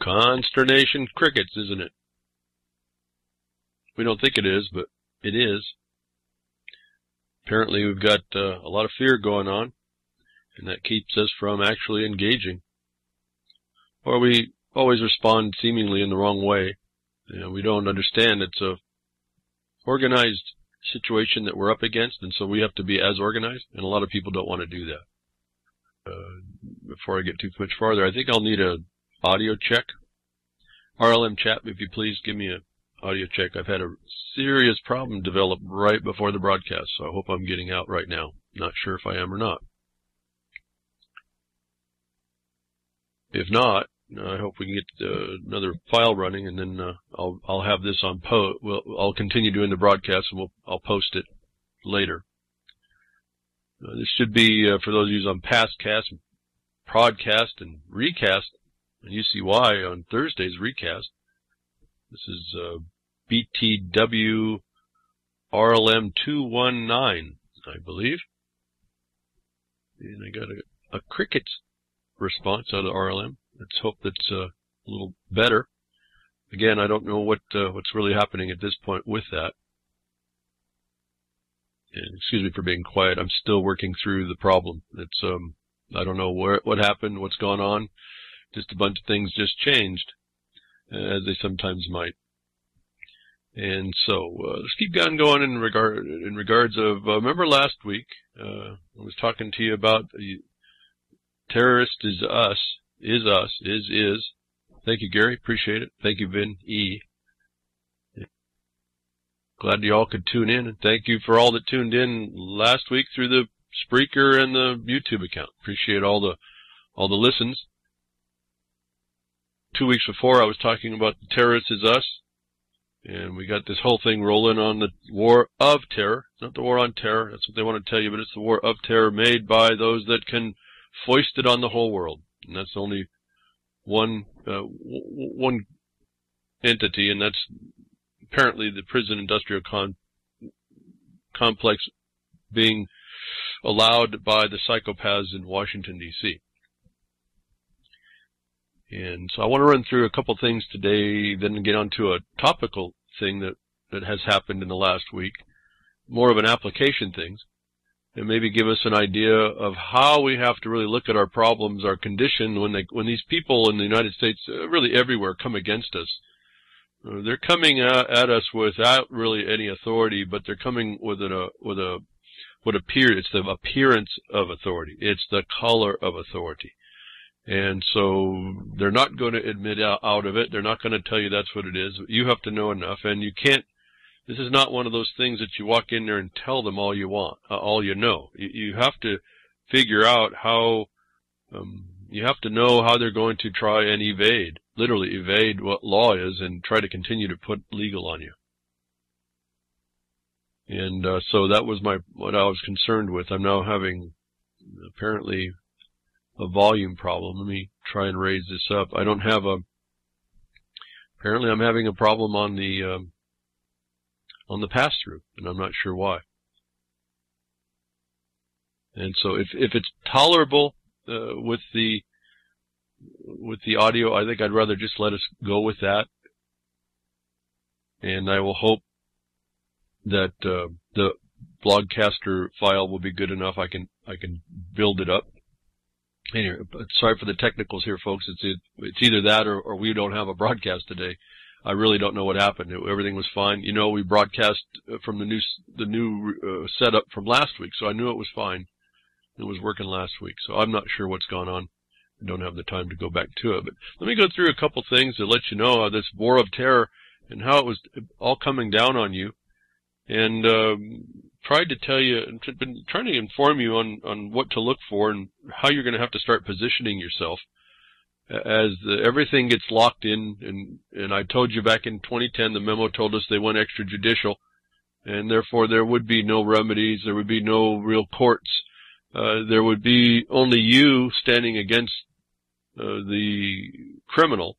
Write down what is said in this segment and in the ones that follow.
Consternation crickets, isn't it? We don't think it is, but it is. Apparently we've got a lot of fear going on, and that keeps us from actually engaging. Or we always respond seemingly in the wrong way. We don't understand it's a organized situation that we're up against, and so we have to be as organized, and a lot of people don't want to do that. Before I get too much farther, I think I'll need an audio check. RLM chat, if you please give me an audio check. I've had a serious problem develop right before the broadcast, so I hope I'm getting out right now. Not sure if I am or not. If not, I hope we can get another file running, and then I'll have this on post. I'll continue doing the broadcast, and I'll post it later. This should be for those of you on past cast, podcast, and recast, and you see why on Thursday's recast. This is BTW RLM 219, I believe, and I got a cricket response out of RLM. Let's hope that's a little better. Again, I don't know what's really happening at this point with that. And excuse me for being quiet. I'm still working through the problem. It's I don't know what happened, what's gone on. Just a bunch of things just changed, as they sometimes might. And so let's keep going in regards of. Remember last week I was talking to you about terrorist is us. Is us, is. Thank you, Gary. Appreciate it. Thank you, Vin E. Glad you all could tune in, and thank you for all that tuned in last week through the Spreaker and the YouTube account. Appreciate all the listens. 2 weeks before, I was talking about the terrorist is us, and we got this whole thing rolling on the war of terror. It's not the war on terror. That's what they want to tell you, but it's the war of terror made by those that can foist it on the whole world. And that's only one entity, and that's apparently the prison industrial complex being allowed by the psychopaths in Washington, D.C. And so I want to run through a couple things today, then get on to a topical thing that has happened in the last week, more of an application things. And maybe give us an idea of how we have to really look at our problems, our condition, when these people in the United States, really everywhere, come against us. They're coming at us without really any authority, but they're coming with what appears. It's the appearance of authority. It's the color of authority. And so they're not going to admit out of it. They're not going to tell you that's what it is. You have to know enough, and you can't. This is not one of those things that you walk in there and tell them all you want, all you know. You have to figure out how, you have to know how they're going to try and literally evade what law is and try to continue to put legal on you. And so that was what I was concerned with. I'm now having apparently a volume problem. Let me try and raise this up. I don't have apparently I'm having a problem on the pass-through, and I'm not sure why. And so if it's tolerable with the audio, I think I'd rather just let us go with that. And I will hope that the Blogcaster file will be good enough. I can build it up. Anyway, sorry for the technicals here, folks. It's either that or we don't have a broadcast today. I really don't know what happened. Everything was fine. We broadcast from the new setup from last week, so I knew it was fine. It was working last week, so I'm not sure what's gone on. I don't have the time to go back to it. But let me go through a couple things to let you know this war of terror and how it was all coming down on you. And tried to tell you, been trying to inform you on what to look for and how you're going to have to start positioning yourself. As everything gets locked in, and I told you back in 2010, the memo told us they went extrajudicial, and therefore there would be no remedies, there would be no real courts, there would be only you standing against the criminal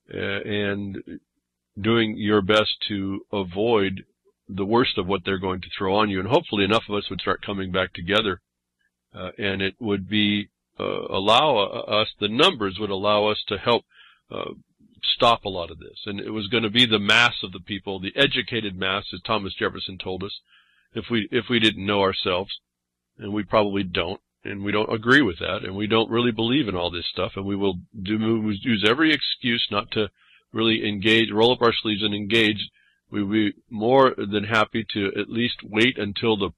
and doing your best to avoid the worst of what they're going to throw on you. And hopefully enough of us would start coming back together, and it would be the numbers would allow us to help stop a lot of this. And it was going to be the mass of the people, the educated mass, as Thomas Jefferson told us, if we didn't know ourselves, and we probably don't, and we don't agree with that, and we don't really believe in all this stuff, and we will use every excuse not to really engage, roll up our sleeves and engage. We would be more than happy to at least wait until the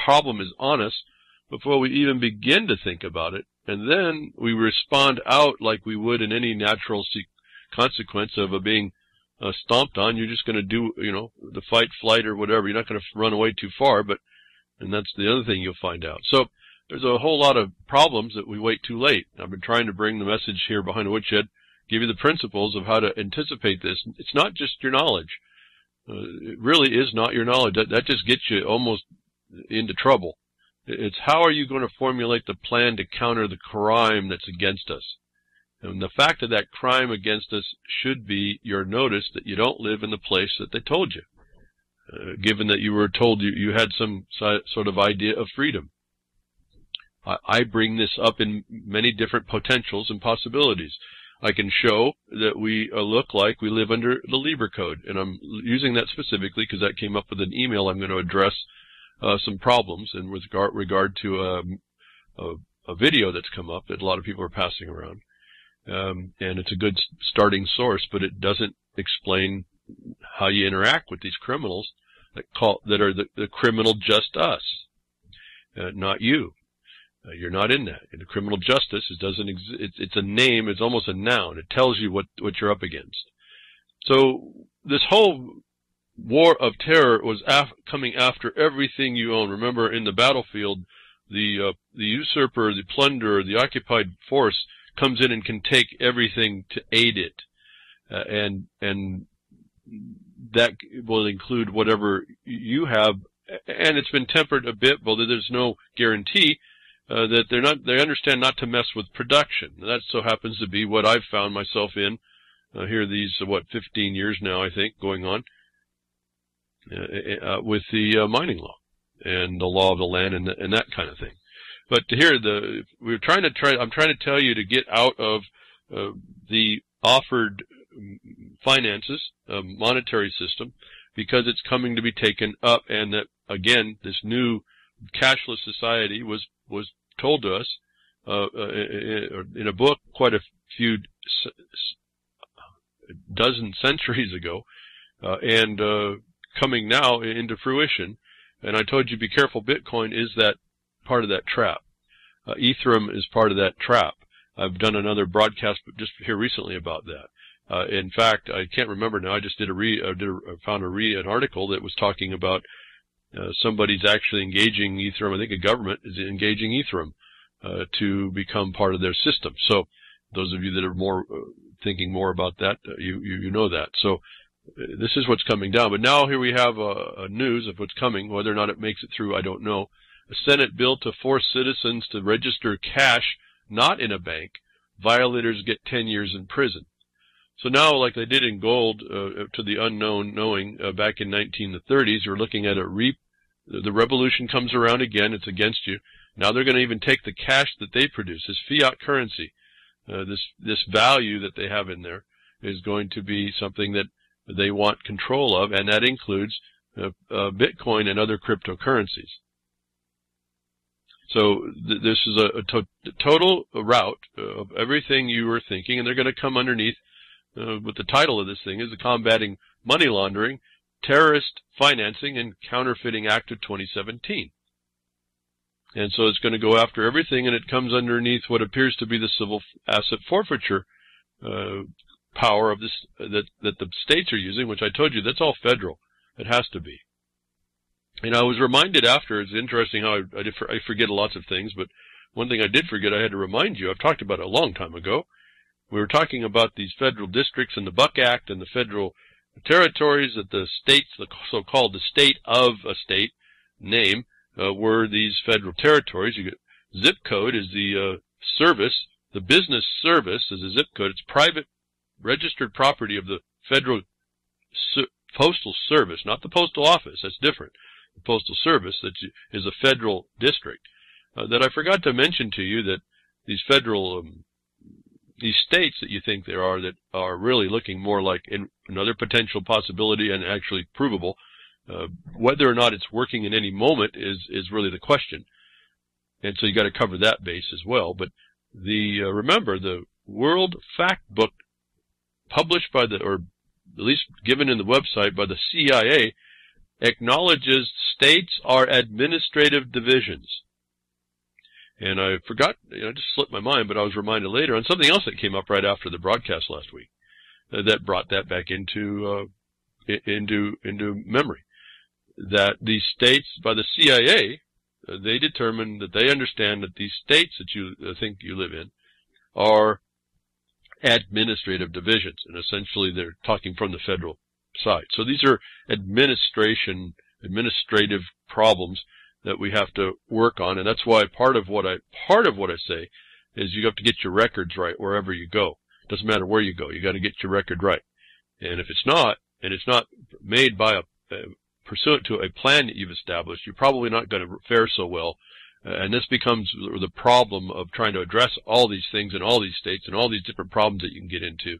problem is on us before we even begin to think about it, and then we respond out like we would in any natural consequence of being stomped on. You're just going to do, the fight, flight, or whatever. You're not going to run away too far, and that's the other thing you'll find out. So there's a whole lot of problems that we wait too late. I've been trying to bring the message here behind the woodshed, give you the principles of how to anticipate this. It's not just your knowledge. It really is not your knowledge. That just gets you almost into trouble. It's how are you going to formulate the plan to counter the crime that's against us. And the fact of that crime against us should be your notice that you don't live in the place that they told you, given that you were told you had some sort of idea of freedom. I bring this up in many different potentials and possibilities. I can show that we look like we live under the Lieber Code, and I'm using that specifically because that came up with an email. I'm going to address some problems and with regard to a video that's come up that a lot of people are passing around. And it's a good starting source, but it doesn't explain how you interact with these criminals that are the criminal just us, not you. You're not in that. In the criminal justice, it's a name, it's almost a noun. It tells you what you're up against. So this whole war of terror was coming after everything you own. Remember, in the battlefield, the usurper, the plunderer, the occupied force comes in and can take everything to aid it. And that will include whatever you have. And it's been tempered a bit, although there's no guarantee that they understand not to mess with production. That so happens to be what I've found myself in here these, 15 years now, I think, going on with the mining law and the law of the land and that kind of thing. But here, I'm trying to tell you to get out of the offered finances, monetary system, because it's coming to be taken up, and that, again, this new cashless society was told to us in a book quite a few dozen centuries ago, and coming now into fruition. And I told you, be careful, Bitcoin is that part of that trap. Ethereum is part of that trap. I've done another broadcast just here recently about that. In fact, I can't remember now. I just did found an article that was talking about somebody's actually engaging Ethereum. I think a government is engaging Ethereum to become part of their system. So those of you that are more thinking more about that, you know that. So this is what's coming down. But now here we have a news of what's coming. Whether or not it makes it through, I don't know. A Senate bill to force citizens to register cash not in a bank. Violators get 10 years in prison. So now, like they did in gold, to the unknown knowing, back in 1930s, you're looking at the revolution comes around again, it's against you. Now they're going to even take the cash that they produce, this fiat currency, this value that they have in there is going to be something that they want control of, and that includes Bitcoin and other cryptocurrencies. So this is a total route of everything you were thinking, and they're going to come underneath what the title of this thing is, the Combating Money Laundering, Terrorist Financing, and Counterfeiting Act of 2017. And so it's going to go after everything, and it comes underneath what appears to be the civil asset forfeiture power of this that the states are using, which I told you, that's all federal. It has to be. And I was reminded after, it's interesting how I forget lots of things, but one thing I did forget I had to remind you, I've talked about it a long time ago. We were talking about these federal districts and the Buck Act and the federal territories that the states, the so-called the state of a state name, were these federal territories. You get zip code is the service, the business service is a zip code. It's private registered property of the federal postal service, not the postal office. That's different. The postal service that is a federal district. That I forgot to mention to you that these federal these states that you think there are that are really looking more like another potential possibility and actually provable. Whether or not it's working in any moment is really the question. And so you got to cover that base as well. But remember, the World Fact Book published by or at least given in the website by the CIA acknowledges states are administrative divisions. And I forgot, it just slipped my mind, but I was reminded later on something else that came up right after the broadcast last week that brought that back into memory. That these states, by the CIA, they determine that they understand that these states that you think you live in are administrative divisions, and essentially they're talking from the federal side. So these are administrative problems that we have to work on, and that's why part of what I say is you have to get your records right wherever you go. Doesn't matter where you go, you got to get your record right. And if it's not, and it's not made by pursuant to a plan that you've established, you're probably not going to fare so well. And this becomes the problem of trying to address all these things in all these states and all these different problems that you can get into,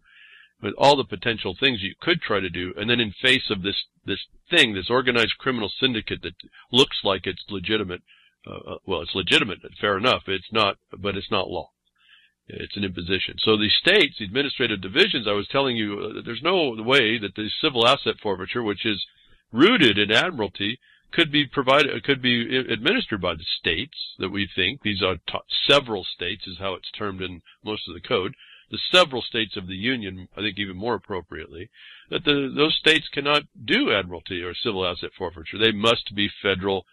with all the potential things you could try to do, and then in face of this organized criminal syndicate that looks like it's legitimate. Well, it's legitimate, fair enough. It's not, but it's not law. It's an imposition. So these states, the administrative divisions, I was telling you, there's no way that the civil asset forfeiture, which is rooted in admiralty, could be administered by the states that we think. These are several states is how it's termed in most of the code. The several states of the Union, I think even more appropriately, that those states cannot do admiralty or civil asset forfeiture. They must be federal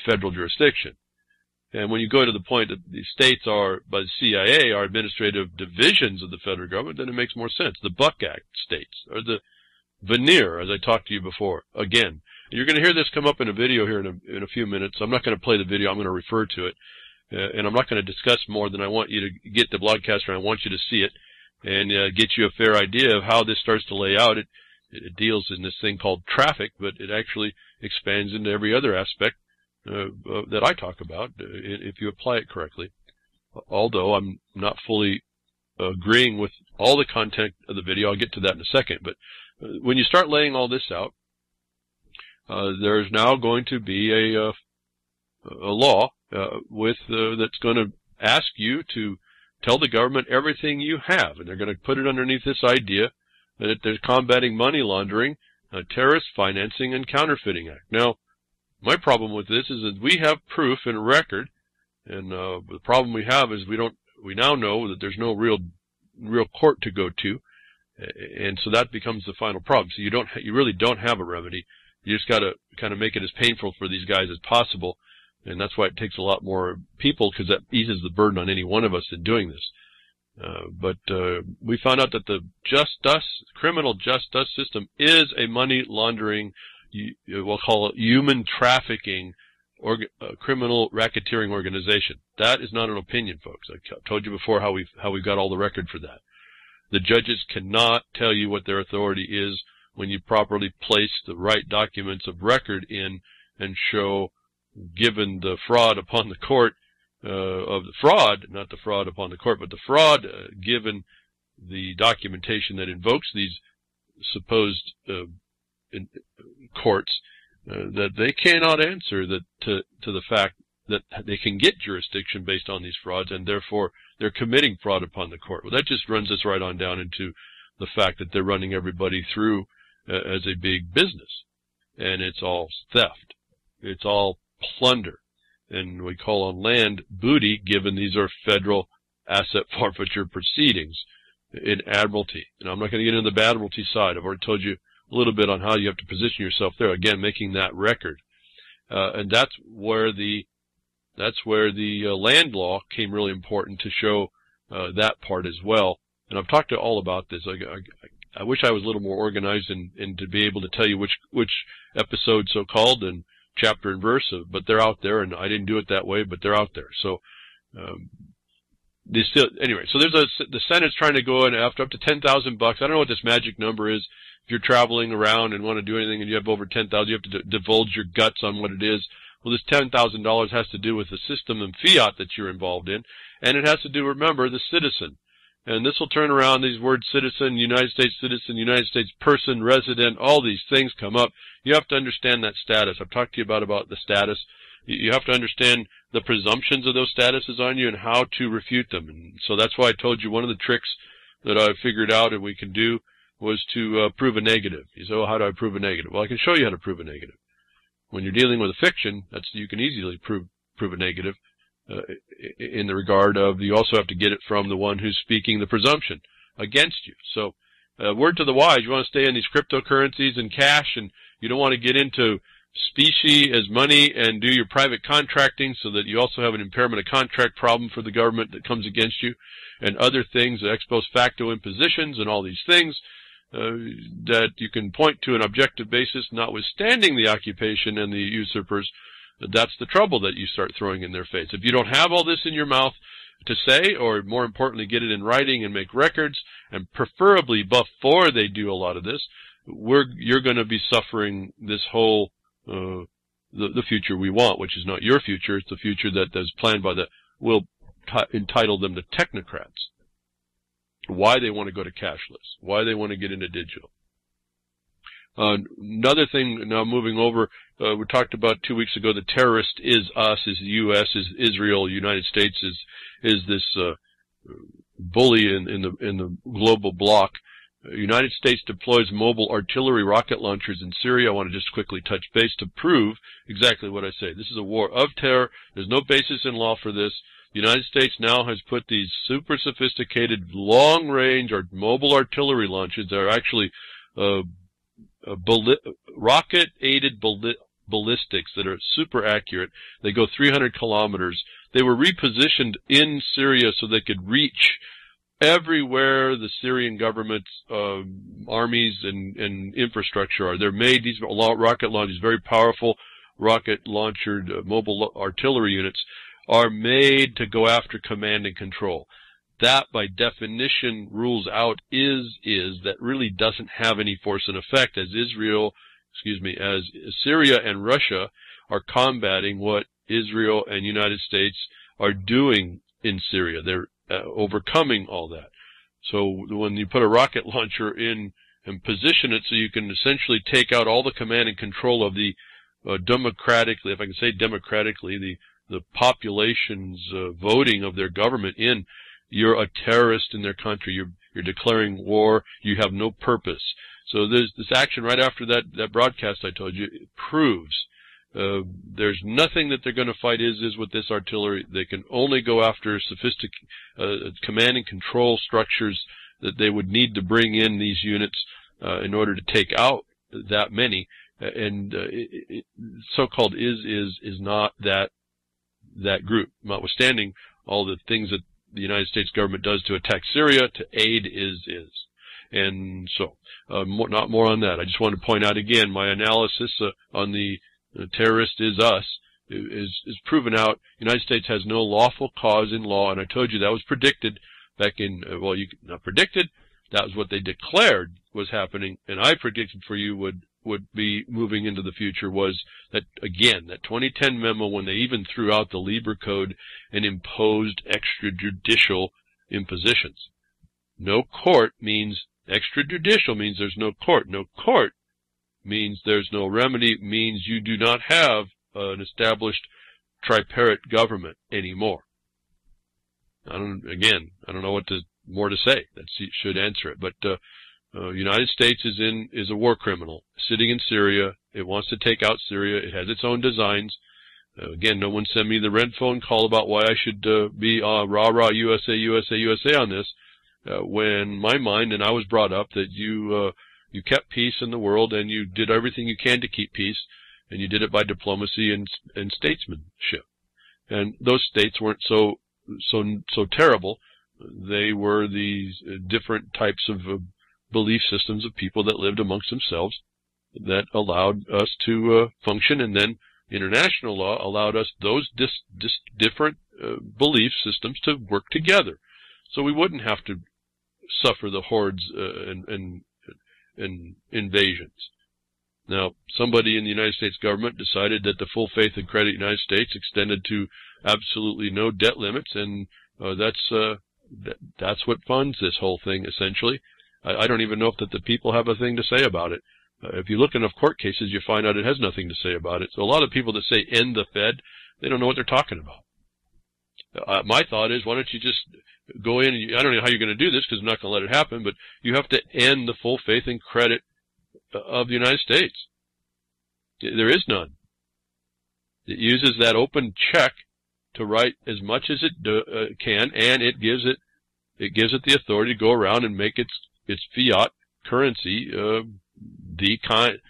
jurisdiction. And when you go to the point that the states are, by the CIA, are administrative divisions of the federal government, then it makes more sense. The Buck Act states, or the veneer, as I talked to you before. Again, you're going to hear this come up in a video here in a few minutes. I'm not going to play the video. I'm going to refer to it. And I'm not going to discuss more than I want you to get the broadcaster. I want you to see it and get you a fair idea of how this starts to lay out. It deals in this thing called traffic, but it actually expands into every other aspect that I talk about if you apply it correctly. Although I'm not fully agreeing with all the content of the video. I'll get to that in a second. But when you start laying all this out, there's now going to be a law that's going to ask you to tell the government everything you have, and they're going to put it underneath this idea that there's combating money laundering, terrorist financing, and counterfeiting act. Now, my problem with this is that we have proof and record, and the problem we have is we now know that there's no real court to go to, and so that becomes the final problem. So you really don't have a remedy. You just got to kind of make it as painful for these guys as possible. And that's why it takes a lot more people, because that eases the burden on any one of us in doing this. But we found out that the criminal justice system is a money laundering, we'll call it human trafficking, criminal racketeering organization. That is not an opinion, folks. I told you before how we've got all the record for that. The judges cannot tell you what their authority is when you properly place the right documents of record in and show, given the fraud upon the court, of the fraud, not the fraud upon the court, but the fraud given the documentation that invokes these supposed courts, that they cannot answer to the fact that they can get jurisdiction based on these frauds, and therefore they're committing fraud upon the court. Well, that just runs us right on down into the fact that they're running everybody through as a big business, and it's all theft. It's all plunder, and we call on land booty, given these are federal asset forfeiture proceedings in admiralty. And I'm not going to get into the admiralty side. I've already told you a little bit on how you have to position yourself there. Again, making that record, and that's where the land law came really important to show that part as well. And I've talked to all about this. I wish I was a little more organized and to be able to tell you which episode so-called and chapter and verse, but they're out there, and I didn't do it that way, but they're out there. So, anyway, so the Senate's trying to go in after up to $10,000. I don't know what this magic number is. If you're traveling around and want to do anything and you have over 10,000, you have to divulge your guts on what it is. Well, this $10,000 has to do with the system and fiat that you're involved in, and it has to do, remember, the citizen. And this will turn around. These words citizen, United States person, resident, all these things come up. You have to understand that status. I've talked to you about the status. You have to understand the presumptions of those statuses on you and how to refute them. And so that's why I told you one of the tricks that I figured out and we can do was to prove a negative. You say, well, how do I prove a negative? Well, I can show you how to prove a negative. When you're dealing with a fiction, you can easily prove a negative in the regard of you also have to get it from the one who's speaking the presumption against you. So word to the wise, you want to stay in these cryptocurrencies and cash, and you don't want to get into specie as money and do your private contracting so that you also have an impairment of contract problem for the government that comes against you, and other things, ex post facto impositions and all these things that you can point to an objective basis, notwithstanding the occupation and the usurpers. That's the trouble that you start throwing in their face. If you don't have all this in your mouth to say, or more importantly, get it in writing and make records, and preferably before they do a lot of this, you're going to be suffering this whole the future we want, which is not your future. It's the future that is planned by we'll entitle them to technocrats. Why they want to go to cashless, why they want to get into digital. Another thing, now moving over, we talked about 2 weeks ago, the terrorist is us, is the U.S., is Israel, United States is this bully in the global bloc. United States deploys mobile artillery rocket launchers in Syria. I want to just quickly touch base to prove exactly what I say. This is a war of terror. There's no basis in law for this. The United States now has put these super sophisticated long-range or mobile artillery launchers that are actually rocket-aided ballistics that are super accurate. They go 300 kilometers. They were repositioned in Syria so they could reach everywhere the Syrian government's armies and infrastructure are. They're made, these rocket launchers, very powerful rocket-launched mobile artillery units, are made to go after command and control. That, by definition, rules out that really doesn't have any force and effect, as as Syria and Russia are combating what Israel and United States are doing in Syria. They're overcoming all that. So when you put a rocket launcher in and position it so you can essentially take out all the command and control of the democratically, if I can say democratically, the population's voting of their government in, you're a terrorist in their country. You're declaring war. You have no purpose. So there's this action right after that broadcast I told you. It proves there's nothing that they're going to fight is with this artillery. They can only go after sophisticated command and control structures that they would need to bring in these units in order to take out that many. And so-called is not that group, notwithstanding all the things that the United States government does to attack Syria, to aid is. And so, not more on that. I just want to point out again, my analysis on the terrorist is us is proven out. The United States has no lawful cause in law, and I told you that was predicted back in, well, you not predicted, that was what they declared was happening, and I predicted for you would be moving into the future was that, again, that 2010 memo, when they even threw out the Lieber Code and imposed extrajudicial impositions. No court means extrajudicial means there's no court. No court means there's no remedy, means you do not have an established tripartite government anymore. I don't know what more to say. That should answer it. But United States is a war criminal sitting in Syria. It wants to take out Syria. It has its own designs. Again, no one send me the red phone call about why I should be rah-rah USA, USA, USA on this. When my mind, and I was brought up that you kept peace in the world and you did everything you can to keep peace, and you did it by diplomacy and statesmanship. And those states weren't so terrible. They were these different types of belief systems of people that lived amongst themselves that allowed us to function, and then international law allowed us those different belief systems to work together, so we wouldn't have to suffer the hordes and invasions. Now, somebody in the United States government decided that the full faith and credit of the United States extended to absolutely no debt limits, and that's That's what funds this whole thing, essentially. I don't even know if that the people have a thing to say about it. If you look enough court cases, you find out it has nothing to say about it. So a lot of people that say end the Fed, they don't know what they're talking about. My thought is, why don't you just go in, and I don't know how you're going to do this because I'm not going to let it happen, but you have to end the full faith and credit of the United States. There is none. It uses that open check to write as much as it can, and it gives it the authority to go around and make its fiat currency the kind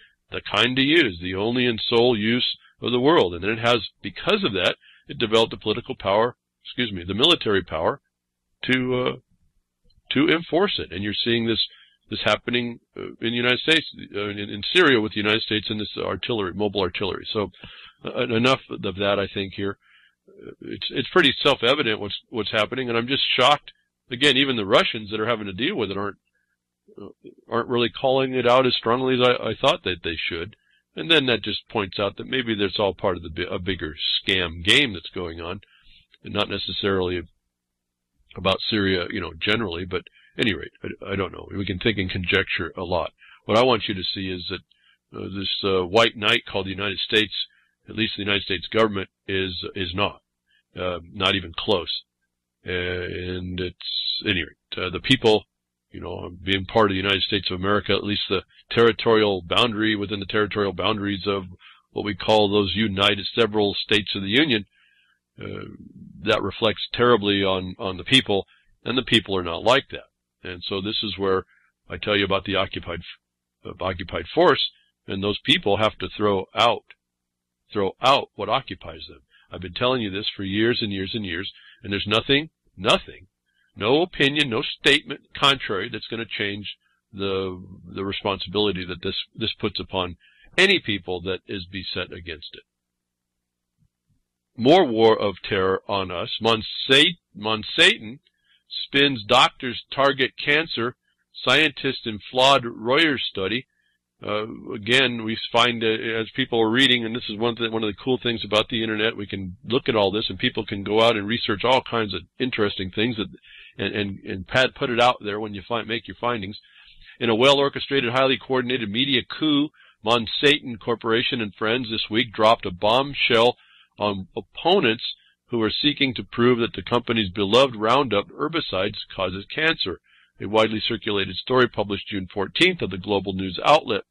to use, the only and sole use of the world. And then it has, because of that, it developed the political power, the military power to enforce it. And you're seeing this happening in the United States, in Syria with the United States and this artillery, mobile artillery. So enough of that, I think, here. It's pretty self-evident what's happening, and I'm just shocked. Again, even the Russians that are having to deal with it aren't really calling it out as strongly as I thought that they should. And then that just points out that maybe that's all part of a bigger scam game that's going on, and not necessarily about Syria, generally. But at any rate, I don't know. We can think and conjecture a lot. What I want you to see is that this white knight called the United States, at least the United States government, is not even close. And it's, at any rate, the people, being part of the United States of America, at least the territorial boundary within the territorial boundaries of what we call those united several states of the Union, that reflects terribly on the people, and the people are not like that. And so this is where I tell you about the occupied force, and those people have to throw out what occupies them. I've been telling you this for years and years and years, and there's nothing, no opinion, no statement contrary that's going to change the responsibility that this puts upon any people that is beset against it. More war of terror on us. MonSatan spins doctors target cancer, scientists in flawed Reuters study. Again, we find as people are reading, and this is one of the cool things about the internet, we can look at all this, and people can go out and research all kinds of interesting things and put it out there when you make your findings. In a well-orchestrated, highly coordinated media coup, MonSatan Corporation and friends this week dropped a bombshell on opponents who are seeking to prove that the company's beloved Roundup herbicides causes cancer. A widely circulated story published June 14th of the global news outlet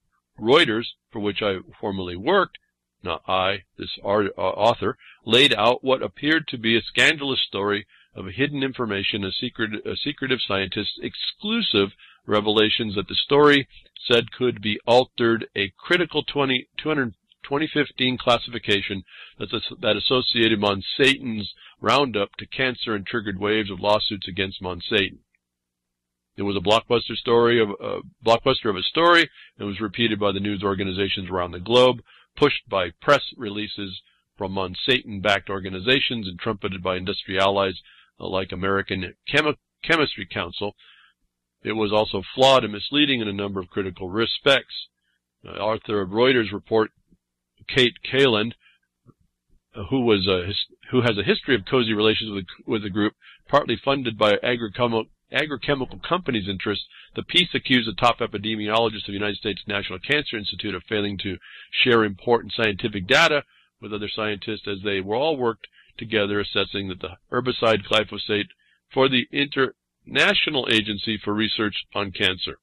Reuters, for which I formerly worked, not I, this author, laid out what appeared to be a scandalous story of hidden information, a secretive scientist's exclusive revelations that the story said could be altered, a critical 2015 classification that associated MonSatan's Roundup to cancer and triggered waves of lawsuits against MonSatan. It was a blockbuster of a story, and was repeated by the news organizations around the globe, pushed by press releases from MonSatan-backed organizations, and trumpeted by industry allies like American Chemistry Council. It was also flawed and misleading in a number of critical respects. Author of Reuters report, Kate Kaland, who has a history of cozy relations with the group, partly funded by agrochemical companies' interests, the piece accused the top epidemiologist of the United States National Cancer Institute of failing to share important scientific data with other scientists as they were all worked together assessing that the herbicide glyphosate for the International Agency for Research on Cancer.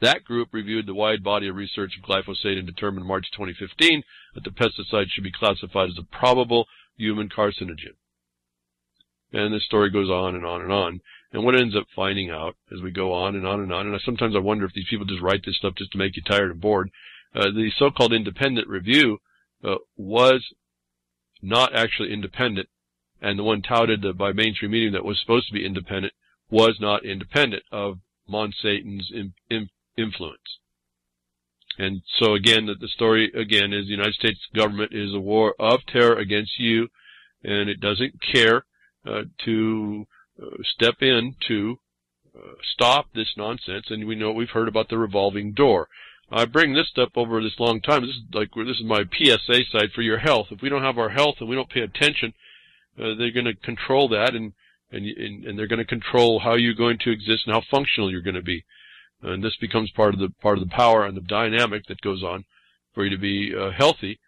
That group reviewed the wide body of research of glyphosate and determined in March 2015 that the pesticide should be classified as a probable human carcinogen. And this story goes on and on and on. And what ends up finding out as we go on and on and on, and sometimes I wonder if these people just write this stuff just to make you tired and bored, the so-called independent review was not actually independent, and the one touted by mainstream media that was supposed to be independent was not independent of MonSatan's influence. And so again, the story again is the United States government is a war of terror against you, and it doesn't care to step in to stop this nonsense. And we know we've heard about the revolving door. I bring this stuff over this long time. This is my PSA side for your health. If we don't have our health and we don't pay attention, they're going to control that, and and they're going to control how you're going to exist and how functional you're going to be. And this becomes part of the power and the dynamic that goes on for you to be healthy,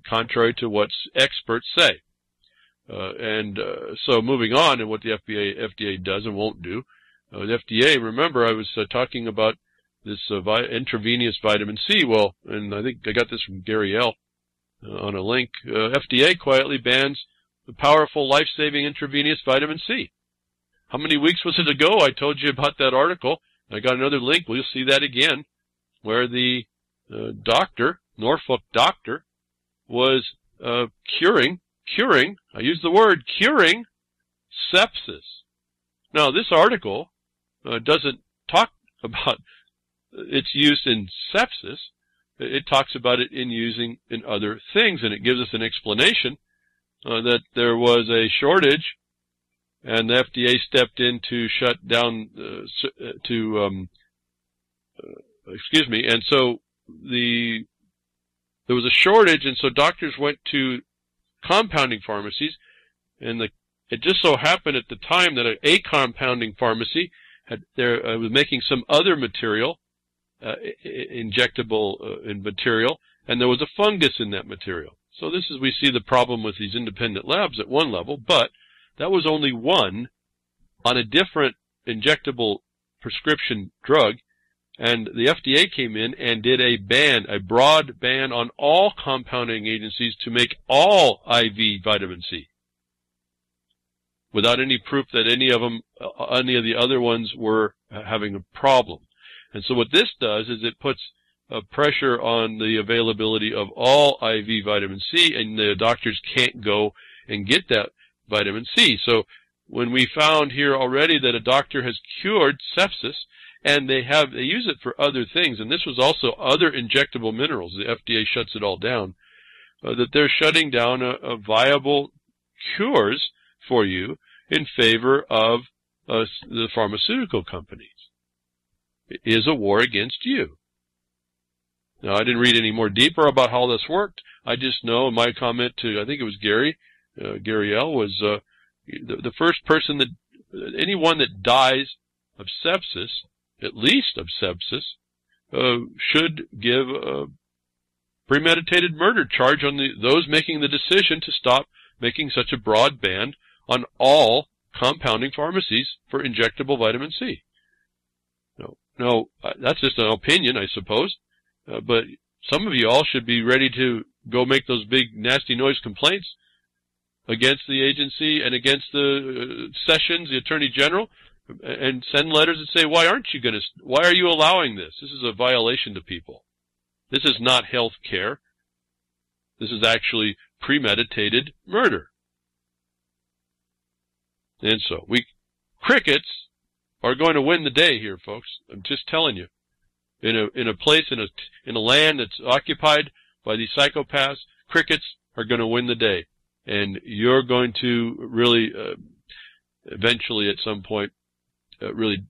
contrary to what experts say. So moving on, and what the FDA does and won't do. The FDA, remember, I was talking about this intravenous vitamin C. Well, and I think I got this from Gary L. On a link. FDA quietly bans the powerful, life-saving intravenous vitamin C. How many weeks was it ago I told you about that article? I got another link. We'll see that again, where the doctor, Norfolk doctor, was curing, I use the word curing, sepsis. Now, this article doesn't talk about its use in sepsis. It talks about it in using in other things, and it gives us an explanation that there was a shortage, and the FDA stepped in to shut down, and so there was a shortage, and so doctors went to compounding pharmacies, and it just so happened at the time that a compounding pharmacy was making some other material, injectable material, and there was a fungus in that material. So we see the problem with these independent labs at one level, but that was only one on a different injectable prescription drug, and the FDA came in and did a broad ban on all compounding agencies to make all IV vitamin C, without any proof that any of the other ones were having a problem. And so what this does is it puts pressure on the availability of all IV vitamin C, and the doctors can't go and get that vitamin C. So when we found here already that a doctor has cured sepsis, and they use it for other things, and this was also other injectable minerals, the FDA shuts it all down, that they're shutting down a viable cures for you in favor of the pharmaceutical companies. It is a war against you. Now, I didn't read any more deeper about how this worked. I just know in my comment to, I think it was Gary L., was the first person anyone that dies of sepsis, at least of sepsis, should give a premeditated murder charge on those making the decision to stop making such a broad ban on all compounding pharmacies for injectable vitamin C. No, that's just an opinion, I suppose, but some of you all should be ready to go make those big nasty noise complaints against the agency and against the Sessions, the Attorney General, and send letters and say, why are you allowing this? This is a violation to people. This is not health care. This is actually premeditated murder. And so crickets are going to win the day here, folks. I'm just telling you. In a place, in a land that's occupied by these psychopaths, crickets are going to win the day. And you're going to really, eventually at some point, really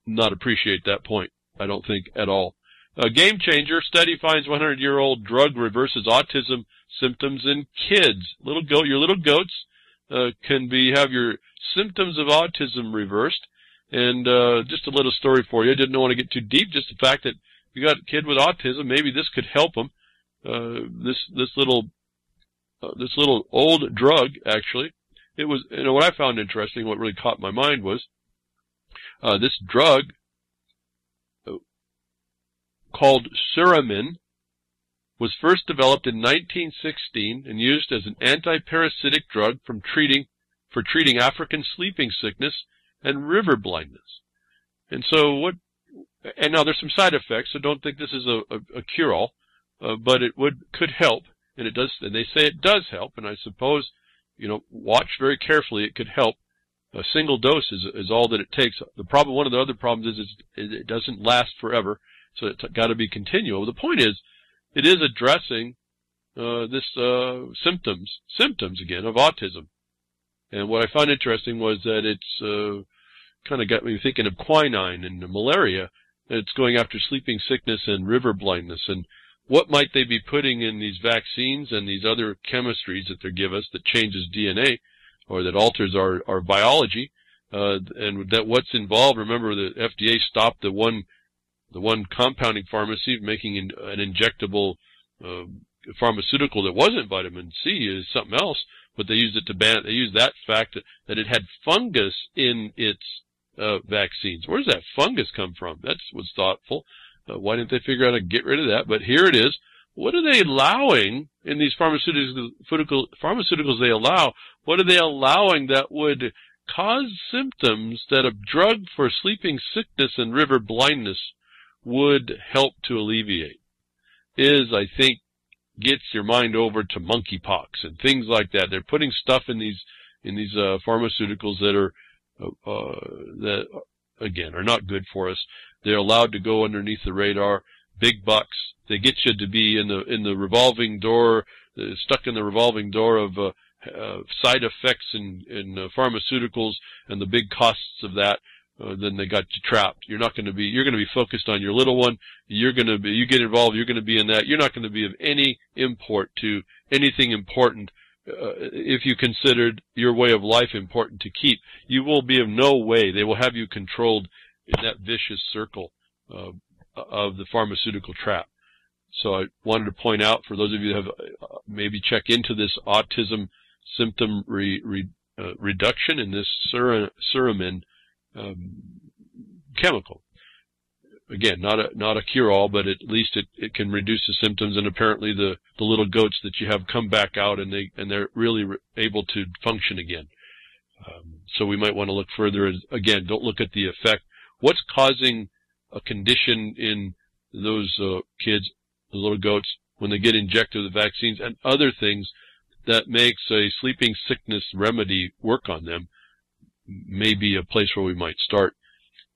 not appreciate that point. I don't think at all. A game changer. Study finds 100-year-old drug reverses autism symptoms in kids. Your little goats can have your symptoms of autism reversed. And just a little story for you. I didn't want to get too deep. Just the fact that you got a kid with autism, maybe this could help them. This little old drug, actually. It was, what I found interesting, what really caught my mind was this drug called Suramin was first developed in 1916 and used as an anti-parasitic drug for treating African sleeping sickness and river blindness. And so now there's some side effects, so don't think this is a cure-all, but it could help, and it does, and they say it does help, and I suppose, watch very carefully, it could help. A single dose is all that it takes. One of the other problems is it doesn't last forever, so it's got to be continual. The point is, it is addressing this symptoms again of autism. And what I found interesting was that it's kind of got me thinking of quinine and malaria. It's going after sleeping sickness and river blindness. And what might they be putting in these vaccines and these other chemistries that they give us that changes DNA or that alters our biology, and that what's involved. Remember, the FDA stopped the one compounding pharmacy making an injectable pharmaceutical that wasn't vitamin C, is something else, but they used it to ban. They used that fact that it had fungus in its vaccines. Where does that fungus come from? That was thoughtful. Why didn't they figure out how to get rid of that? But here it is. What are they allowing in these pharmaceuticals they allow? What are they allowing that would cause symptoms that a drug for sleeping sickness and river blindness would help to alleviate? I think, gets your mind over to monkeypox and things like that. They're putting stuff in these pharmaceuticals that again are not good for us. They're allowed to go underneath the radar. Big bucks. They get you to be in the revolving door, stuck in the revolving door of side effects in pharmaceuticals and the big costs of that. Then they got you trapped. You're going to be focused on your little one. You get involved, you're going to be in that. You're not going to be of any import to anything important. If you considered your way of life important to keep, you will be of no way. They will have you controlled in that vicious circle of the pharmaceutical trap. So I wanted to point out, for those of you that have maybe check into this autism symptom reduction in this Suramin chemical. Again, not a cure-all, but at least it can reduce the symptoms, and apparently the little goats that you have come back out and they're really able to function again. So we might want to look further. Again, don't look at the effect. What's causing a condition in those kids, the little goats, when they get injected with the vaccines and other things that makes a sleeping sickness remedy work on them? May be a place where we might start.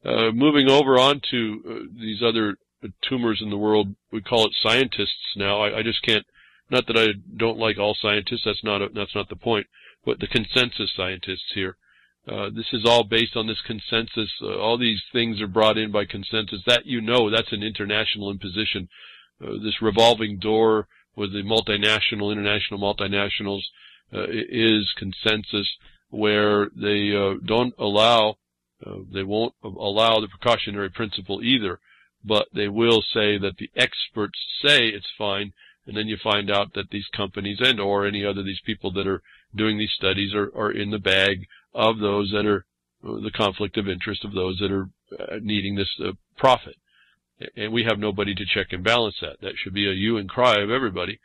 Moving over on to these other tumors in the world, we call it scientists now. I just can't. Not that I don't like all scientists. That's not the point. But the consensus scientists here. This is all based on this consensus. All these things are brought in by consensus. That's an international imposition. This revolving door with the international multinationals is consensus, where they won't allow the precautionary principle either, but they will say that the experts say it's fine, and then you find out that these companies or any other these people that are doing these studies are in the bag of those that are the conflict of interest of those that are needing this profit. And we have nobody to check and balance that. That should be a hue and cry of everybody,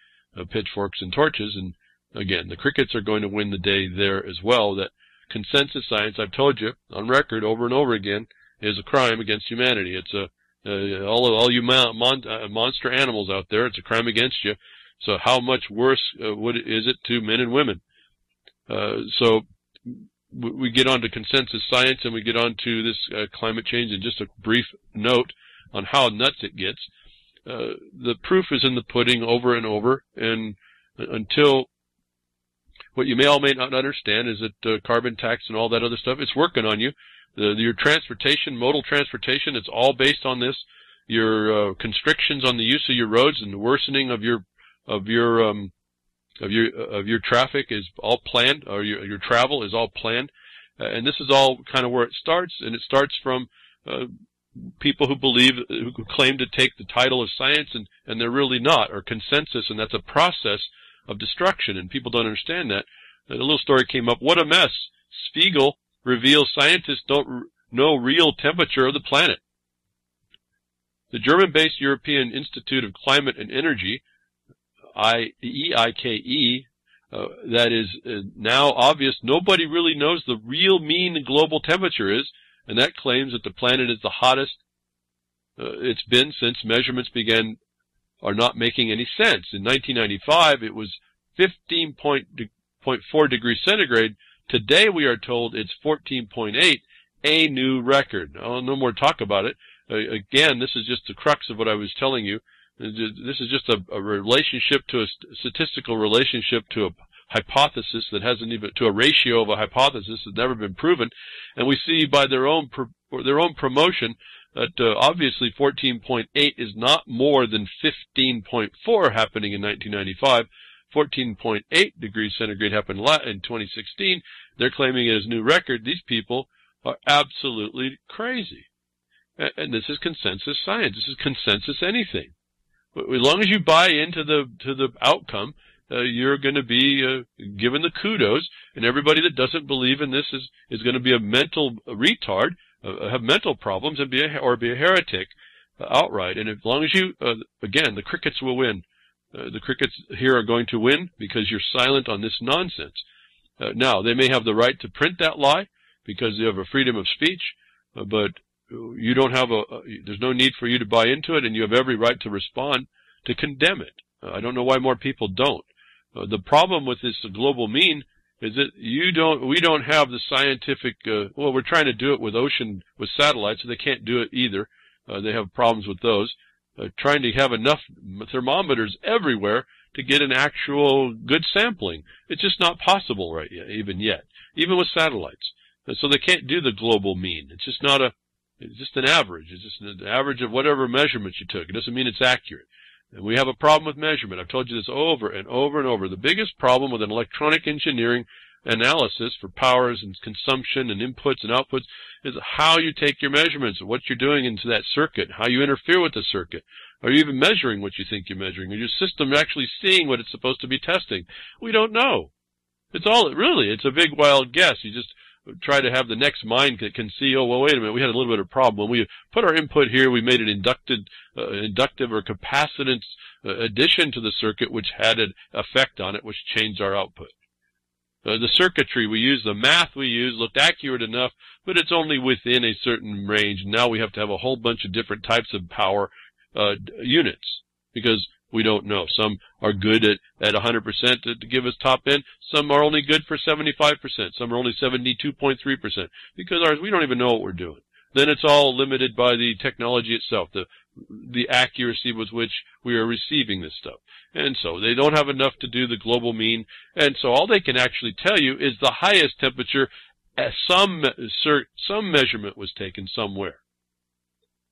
pitchforks and torches. And again, the crickets are going to win the day there as well. That consensus science, I've told you on record over and over again, is a crime against humanity. It's all you monster animals out there, it's a crime against you. So how much worse is it to men and women? So we get on to consensus science, and we get on to this climate change. And just a brief note on how nuts it gets. The proof is in the pudding over and over, and until what you may not understand is that carbon tax and all that other stuff, it's working on you. Your transportation, modal transportation, it's all based on this. Your constrictions on the use of your roads and the worsening of your traffic is all planned, or your travel is all planned. And this is all kind of where it starts, and it starts from people who claim to take the title of science, and they're really not, or consensus, and that's a process of destruction, and people don't understand that. And a little story came up. What a mess. Spiegel reveals scientists don't know real temperature of the planet. The German-based European Institute of Climate and Energy, EIKE, that is now obvious. Nobody really knows the real mean global temperature is, and that claims that the planet is the hottest it's been since measurements are not making any sense. In 1995, it was 15.4 degrees centigrade. Today, we are told it's 14.8, a new record. No more talk about it. Again, this is just the crux of what I was telling you. This is just a relationship to a statistical relationship to a hypothesis that hasn't even, to a ratio of a hypothesis that's never been proven. And we see by their own promotion that obviously 14.8 is not more than 15.4 happening in 1995. 14.8 degrees centigrade happened in 2016. They're claiming it as new record. These people are absolutely crazy. And this is consensus science. This is consensus anything. As long as you buy into the outcome, you're going to be given the kudos, and everybody that doesn't believe in this is going to be a mental retard, have mental problems, and be a heretic outright. And as long as you, again, the crickets will win. The crickets here are going to win because you're silent on this nonsense. Now, they may have the right to print that lie because they have a freedom of speech, but you don't have there's no need for you to buy into it, and you have every right to respond to condemn it. I don't know why more people don't. The problem with this global mean is that we don't have the scientific, well, we're trying to do it with satellites, so they can't do it either. They have problems with those. Trying to have enough thermometers everywhere to get an actual good sampling. It's just not possible even yet, even with satellites. So they can't do the global mean. It's just it's just an average. It's just an average of whatever measurements you took. It doesn't mean it's accurate. And we have a problem with measurement. I've told you this over and over and over. The biggest problem with an electronic engineering analysis for powers and consumption and inputs and outputs is how you take your measurements, what you're doing into that circuit, how you interfere with the circuit. Are you even measuring what you think you're measuring? Is your system actually seeing what it's supposed to be testing? We don't know. It's a big wild guess. You just try to have the next mind that can see, oh, well, wait a minute, we had a little bit of a problem. When we put our input here, we made an inductive or capacitance addition to the circuit, which had an effect on it, which changed our output. The circuitry we use, the math we use, looked accurate enough, but it's only within a certain range. Now we have to have a whole bunch of different types of power units because we don't know. Some are good at 100% to give us top end. Some are only good for 75%. Some are only 72.3% because we don't even know what we're doing. Then it's all limited by the technology itself, the accuracy with which we are receiving this stuff. And so they don't have enough to do the global mean. And so all they can actually tell you is the highest temperature at some measurement was taken somewhere.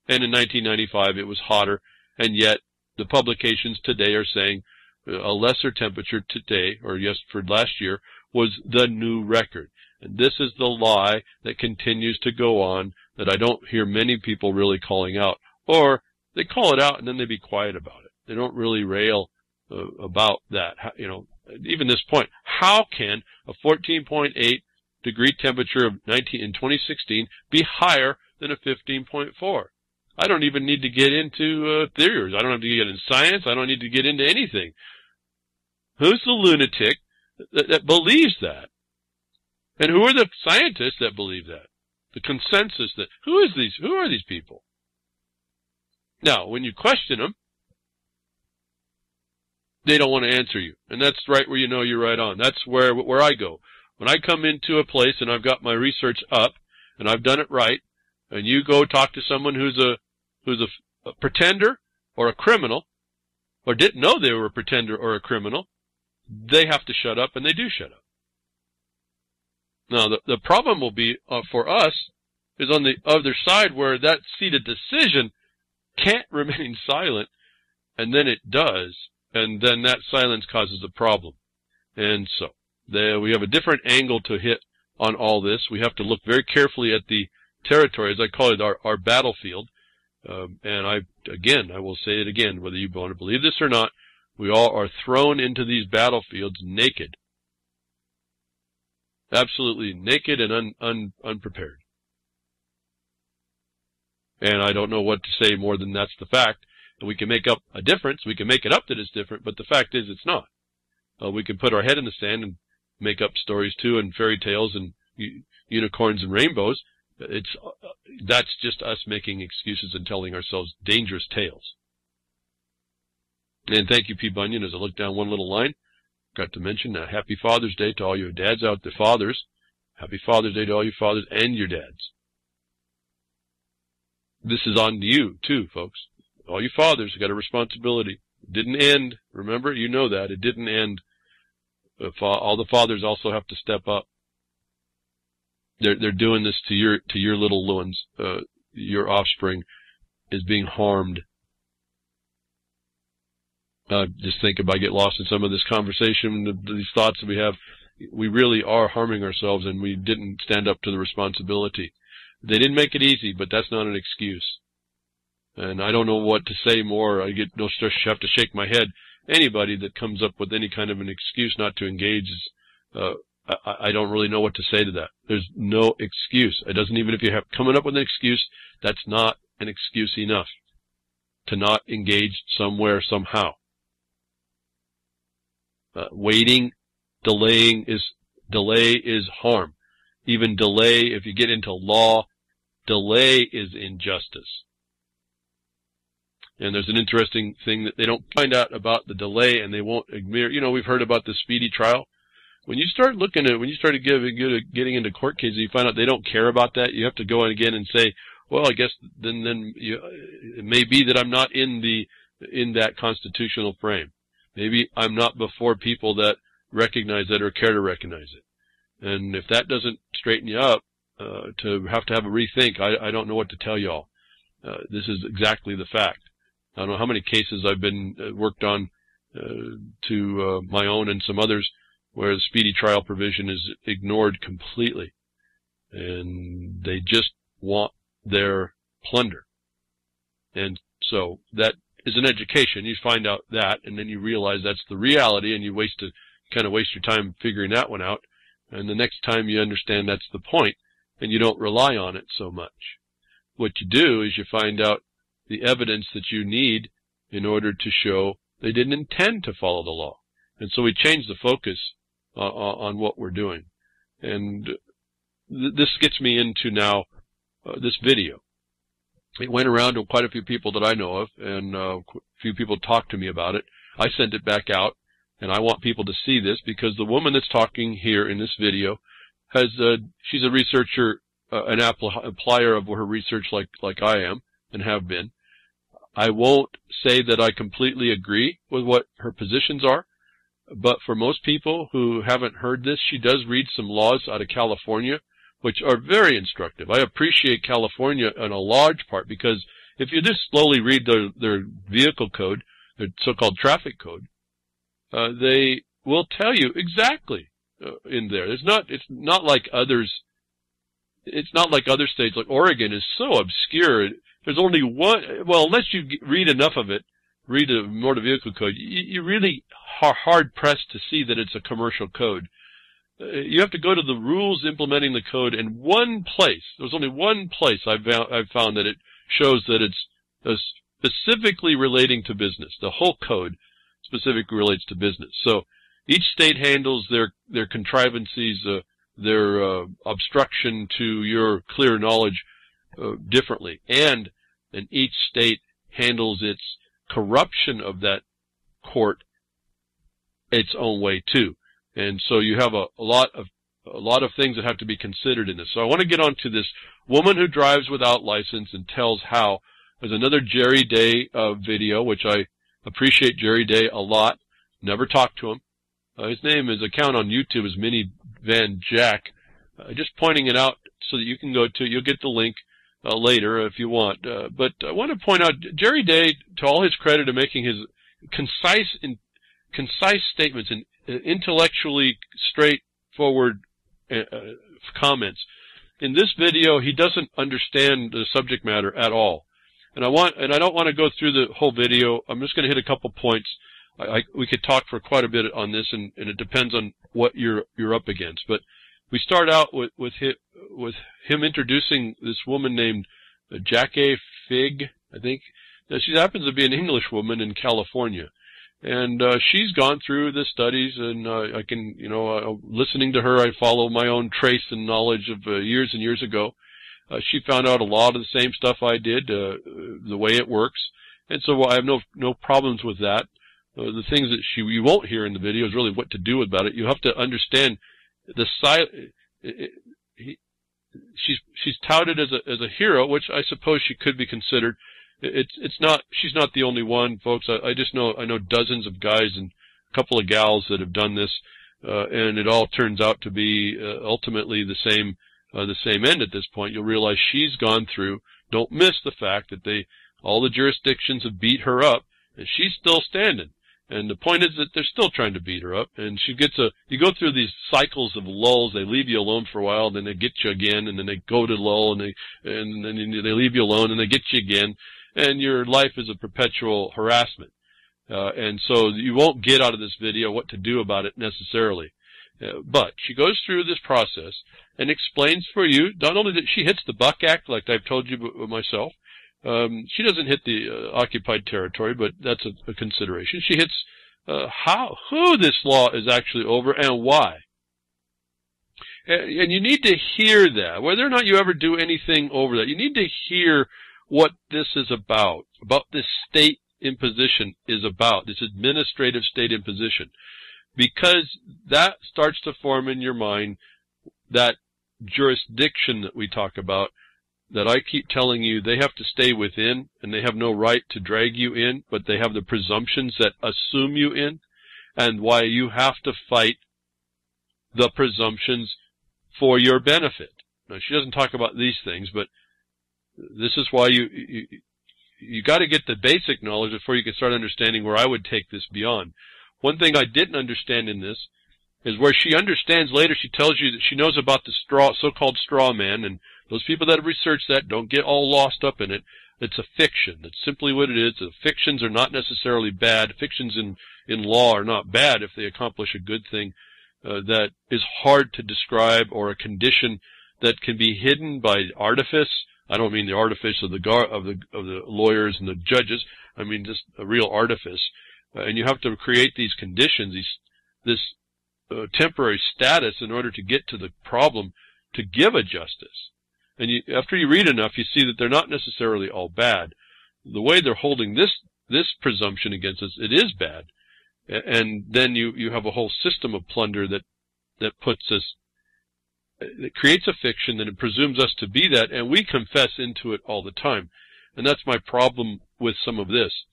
And in 1995 it was hotter, and yet the publications today are saying a lesser temperature today, or for last year, was the new record. And this is the lie that continues to go on that I don't hear many people really calling out. Or they call it out and then they be quiet about it. They don't really rail about that. Even this point, how can a 14.8 degree temperature in 2016 be higher than a 15.4? I don't even need to get into theories. I don't have to get into science. I don't need to get into anything. Who's the lunatic that believes that? And who are the scientists that believe that? The consensus who are these people? Now, when you question them, they don't want to answer you. And that's right where you know you're right on. That's where I go. When I come into a place and I've got my research up and I've done it right, and you go talk to someone who's a pretender or a criminal, or didn't know they were a pretender or a criminal, they have to shut up, and they do shut up. Now, the problem will be for us is on the other side where that seat of decision can't remain silent, and then it does, and then that silence causes a problem. And so we have a different angle to hit on all this. We have to look very carefully at the territory, as I call it, our battlefield. And I will say it again, whether you want to believe this or not, we all are thrown into these battlefields naked. Absolutely naked and unprepared. And I don't know what to say more than that's the fact. And we can make up a difference. We can make it up that it's different, but the fact is it's not. We can put our head in the sand and make up stories too, and fairy tales and unicorns and rainbows. That's just us making excuses and telling ourselves dangerous tales. And thank you, P. Bunyan. As I look down one little line, got to mention Happy Father's Day to all your dads out there, fathers. Happy Father's Day to all your fathers and your dads. This is on you, too, folks. All you fathers have got a responsibility. It didn't end. Remember, you know that. It didn't end. All the fathers also have to step up. They're doing this to your little ones. Your offspring is being harmed. just think if I get lost in some of this conversation, these thoughts that we have, we really are harming ourselves, and we didn't stand up to the responsibility. They didn't make it easy, but that's not an excuse. And I don't know what to say more. I have to shake my head. Anybody that comes up with any kind of an excuse not to engage is, I don't really know what to say to that. There's no excuse. It doesn't, even if you have coming up with an excuse, that's not an excuse enough to not engage somewhere, somehow. Waiting, delay is harm. Even delay, if you get into law, delay is injustice. And there's an interesting thing that they don't find out about the delay, and they won't admit. You know, we've heard about the speedy trial. When you start looking at, when you start getting into court cases, you find out they don't care about that. You have to go in again and say, well, I guess then it may be that I'm not in that constitutional frame. Maybe I'm not before people that recognize that or care to recognize it. And if that doesn't straighten you up, to have a rethink, I don't know what to tell y'all. This is exactly the fact. I don't know how many cases I've been worked on to my own and some others where the speedy trial provision is ignored completely. And they just want their plunder. And so that is an education. You find out that, and then you realize that's the reality, and you kind of waste your time figuring that one out. And the next time you understand that's the point, and you don't rely on it so much. What you do is you find out the evidence that you need in order to show they didn't intend to follow the law. And so we change the focus on what we're doing. And this gets me into now this video. It went around to quite a few people that I know of, and a few people talked to me about it. I sent it back out, and I want people to see this, because the woman that's talking here in this video she's a researcher, an applier of her research like I am and have been. I won't say that I completely agree with what her positions are, but for most people who haven't heard this, she does read some laws out of California, which are very instructive. I appreciate California in a large part, because if you just slowly read their vehicle code, their so-called traffic code, they will tell you exactly in there. It's not like others. It's not like other states. Like Oregon is so obscure. There's only one. Well, unless you read enough of it, read the motor vehicle code, you really are hard pressed to see that it's a commercial code. You have to go to the rules implementing the code, and one place. There's only one place I've found that it shows that it's specifically relating to business. The whole code specifically relates to business. So each state handles their contrivances, their obstruction to your clear knowledge differently, and each state handles its corruption of that court its own way too. And so you have a lot of things that have to be considered in this. So I want to get on to this woman who drives without license and tells how. There's another Jerry Day video, which I appreciate Jerry Day a lot. Never talked to him. His account on YouTube is Mini Van Jack. Just pointing it out so that you can go to, you'll get the link later if you want. But I want to point out Jerry Day, to all his credit, of making his concise statements and intellectually straightforward comments. In this video, he doesn't understand the subject matter at all. And I don't want to go through the whole video. I'm just going to hit a couple points. We could talk for quite a bit on this, and it depends on what you're up against. But we start out with him introducing this woman named Jackie Fig, I think. Now, she happens to be an English woman in California. And she's gone through the studies, and I can, listening to her, I follow my own trace and knowledge of years and years ago. She found out a lot of the same stuff I did, the way it works, and so I have no problems with that. The things that you won't hear in the video is really what to do about it. You have to understand the she's touted as a hero, which I suppose she could be considered. She's not the only one, folks. I know dozens of guys and a couple of gals that have done this, and it all turns out to be ultimately the same end at this point. You'll realize she's gone through. Don't miss the fact that all the jurisdictions have beat her up, and she's still standing. And the point is that they're still trying to beat her up. And she gets you go through these cycles of lulls. They leave you alone for a while, then they get you again, and then they go to lull, and then they leave you alone, and they get you again. And your life is a perpetual harassment. And so you won't get out of this video what to do about it necessarily. But she goes through this process and explains for you, not only that she hits the Buck Act, like I've told you myself. She doesn't hit the occupied territory, but that's a consideration. She hits who this law is actually over and why. And you need to hear that. Whether or not you ever do anything over that, you need to hear what this is about this state imposition is about, this administrative state imposition. Because that starts to form in your mind that jurisdiction that we talk about, that I keep telling you they have to stay within, and they have no right to drag you in, but they have the presumptions that assume you in, and why you have to fight the presumptions for your benefit. Now, she doesn't talk about these things, but this is why you got to get the basic knowledge before you can start understanding where I would take this beyond. One thing I didn't understand in this is where she understands later, she tells you that she knows about the so-called straw man, and those people that have researched that don't get all lost up in it. It's a fiction. That's simply what it is. The fictions are not necessarily bad. Fictions in law are not bad if they accomplish a good thing that is hard to describe, or a condition that can be hidden by artifice. I don't mean the artifice of the lawyers and the judges. I mean just a real artifice. And you have to create these conditions, this temporary status, in order to get to the problem, to give a justice. And after you read enough, you see that they're not necessarily all bad. The way they're holding this presumption against us, it is bad. And then you have a whole system of plunder that puts us, it creates a fiction, and it presumes us to be that, and we confess into it all the time. And that's my problem with some of this,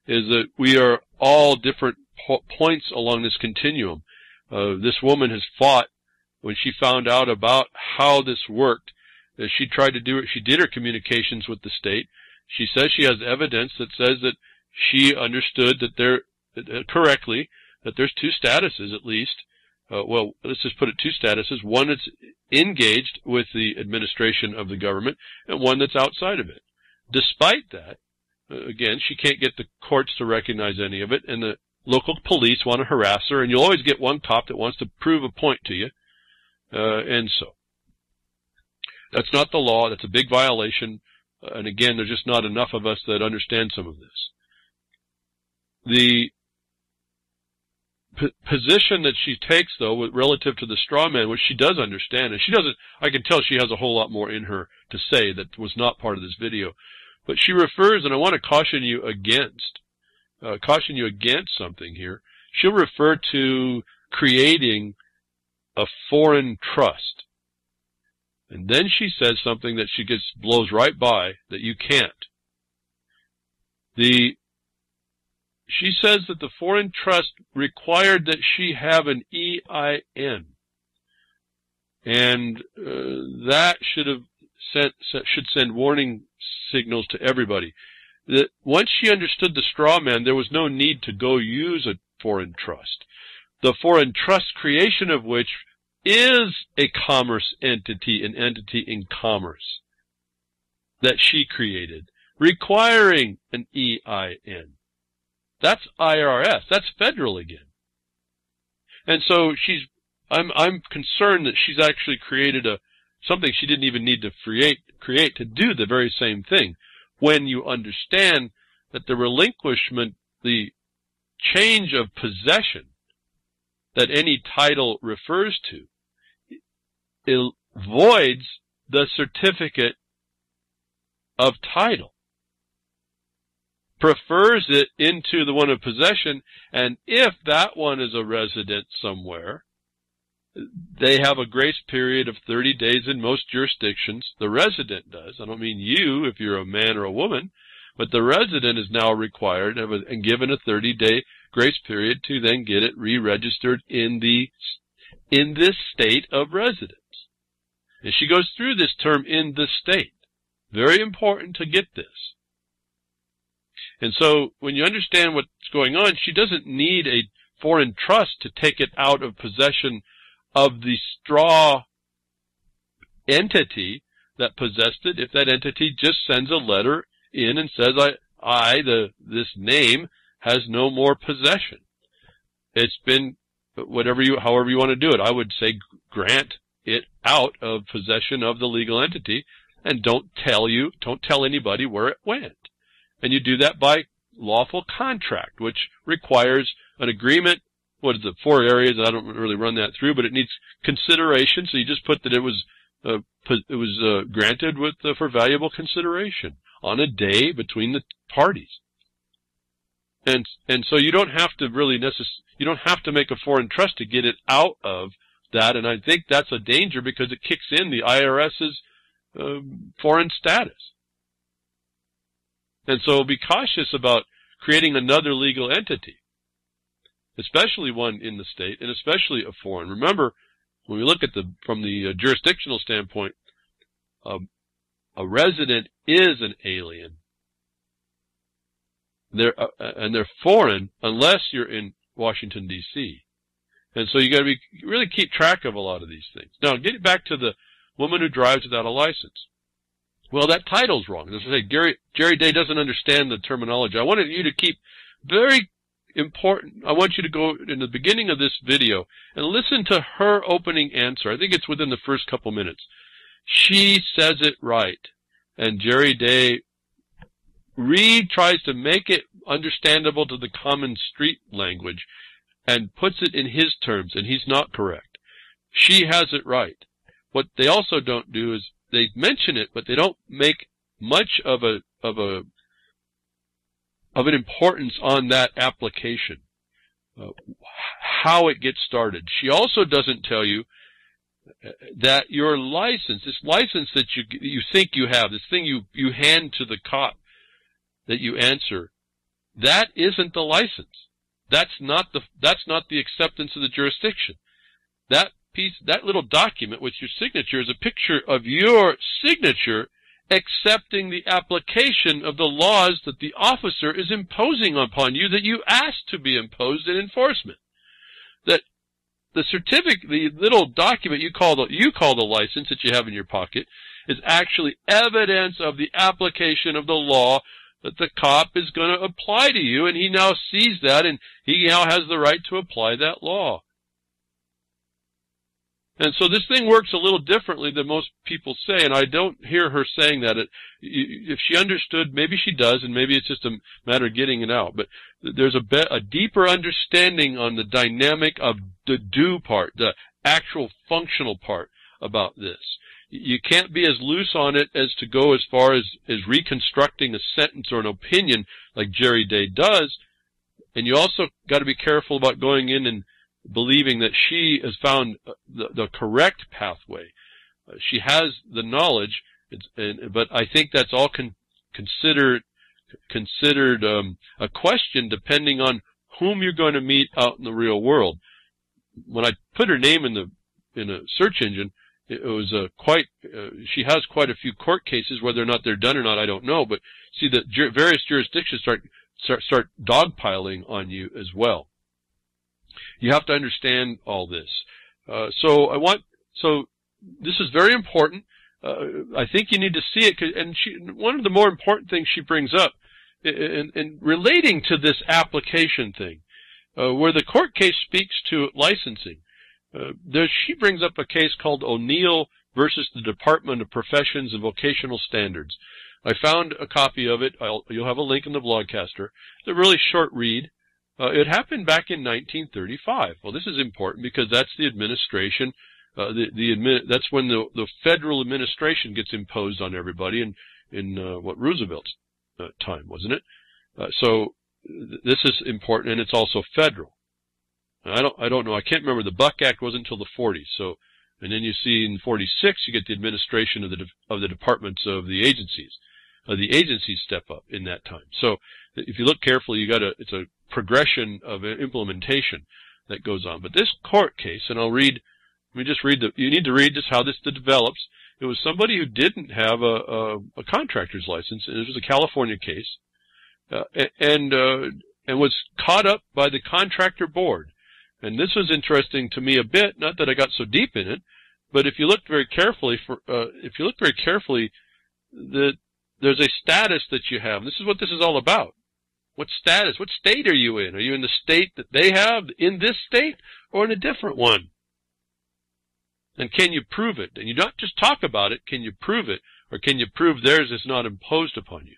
is that we are all different points along this continuum. This woman has fought when she found out about how this worked. She tried to do it. She did her communications with the state. She says she has evidence that says that she understood that correctly, that there's two statuses at least. Well, let's just put it two statuses. One that's engaged with the administration of the government, and one that's outside of it. Despite that, again, she can't get the courts to recognize any of it, and the local police want to harass her, and you'll always get one cop that wants to prove a point to you. And so, that's not the law. That's a big violation. And again, there's just not enough of us that understand some of this. The position that she takes, though, relative to the straw man, which she does understand, and she doesn't, I can tell she has a whole lot more in her to say that was not part of this video. But she refers, and I want to caution you against something here. She'll refer to creating a foreign trust. And then she says something that she blows right by, that you can't. She says that the foreign trust required that she have an EIN. And that should send warning signals to everybody. That once she understood the straw man, there was no need to go use a foreign trust. The foreign trust creation of which is a commerce entity, an entity in commerce that she created, requiring an EIN. That's IRS. That's federal again. And so I'm concerned that she's actually created something she didn't even need to create to do the very same thing. When you understand that the relinquishment, the change of possession that any title refers to, it voids the certificate of title, prefers it into the one of possession, and if that one is a resident somewhere, they have a grace period of 30 days in most jurisdictions. The resident does. I don't mean you if you're a man or a woman, but the resident is now required and given a 30-day grace period to then get it re-registered in this state of residence. And she goes through this term, in the state. Very important to get this. And so when you understand what's going on, she doesn't need a foreign trust to take it out of possession of the straw entity that possessed it. If that entity just sends a letter in and says, this name has no more possession. It's been however you want to do it. I would say grant it out of possession of the legal entity, and don't tell anybody where it went. And you do that by lawful contract, which requires an agreement. What is it? 4 areas. I don't really run that through, but it needs consideration. So you just put that it was granted for valuable consideration on a day between the parties. And so you don't have to you don't have to make a foreign trust to get it out of that. And I think that's a danger because it kicks in the IRS's foreign status. And so be cautious about creating another legal entity, especially one in the state and especially a foreign. Remember, when we look at from the jurisdictional standpoint, a resident is an alien. They're foreign unless you're in Washington, D.C. And so you got to really keep track of a lot of these things. Now, getting back to the woman who drives without a license. Well, that title's wrong. As I say, Jerry Day doesn't understand the terminology. I wanted you to keep very important. I want you to go in the beginning of this video and listen to her opening answer. I think it's within the first couple minutes. She says it right. And Jerry Day tries to make it understandable to the common street language and puts it in his terms, and he's not correct. She has it right. What they also don't do is they mention it, but they don't make much of an importance on that application, how it gets started. She also doesn't tell you that your license, this license that you think you have, this thing you hand to the cop that you answer, that isn't the license. That's not the acceptance of the jurisdiction. That little document with your signature is a picture of your signature accepting the application of the laws that the officer is imposing upon you that you asked to be imposed in enforcement. That the certificate, the little document you call the license that you have in your pocket, is actually evidence of the application of the law that the cop is going to apply to you, and he now sees that, and he now has the right to apply that law. And so this thing works a little differently than most people say, and I don't hear her saying that. If she understood, maybe she does, and maybe it's just a matter of getting it out. But there's a deeper understanding on the dynamic of the do part, the actual functional part about this. You can't be as loose on it as to go as far as reconstructing a sentence or an opinion like Jerry Day does. And you also got to be careful about going in and believing that she has found the correct pathway. She has the knowledge, but I think that's all considered a question depending on whom you're going to meet out in the real world. When I put her name in a search engine, it was she has quite a few court cases. Whether or not they're done or not, I don't know. But see, the various jurisdictions start dogpiling on you as well. You have to understand all this. So this is very important. I think you need to see it. And one of the more important things she brings up in relating to this application thing, where the court case speaks to licensing, she brings up a case called O'Neill versus the Department of Professions and Vocational Standards. I found a copy of it. You'll have a link in the blogcaster. It's a really short read. It happened back in 1935. Well, this is important because that's the administration. That's when the federal administration gets imposed on everybody in Roosevelt's time, wasn't it? So this is important, and it's also federal. I don't know. I can't remember. The Buck Act wasn't until the 40s. So, and then you see in 46 you get the administration of the departments of the agencies. The agencies step up in that time. So if you look carefully, it's a progression of implementation that goes on. But this court case, and let me just read you need to read just how this develops. It was somebody who didn't have a contractor's license, and it was a California case. and was caught up by the contractor board. And this was interesting to me a bit, not that I got so deep in it, but if you look very carefully, that there's a status that you have. This is what this is all about. What status? What state are you in? Are you in the state that they have, in this state, or in a different one? And can you prove it? And you not just talk about it, can you prove it? Or can you prove theirs is not imposed upon you?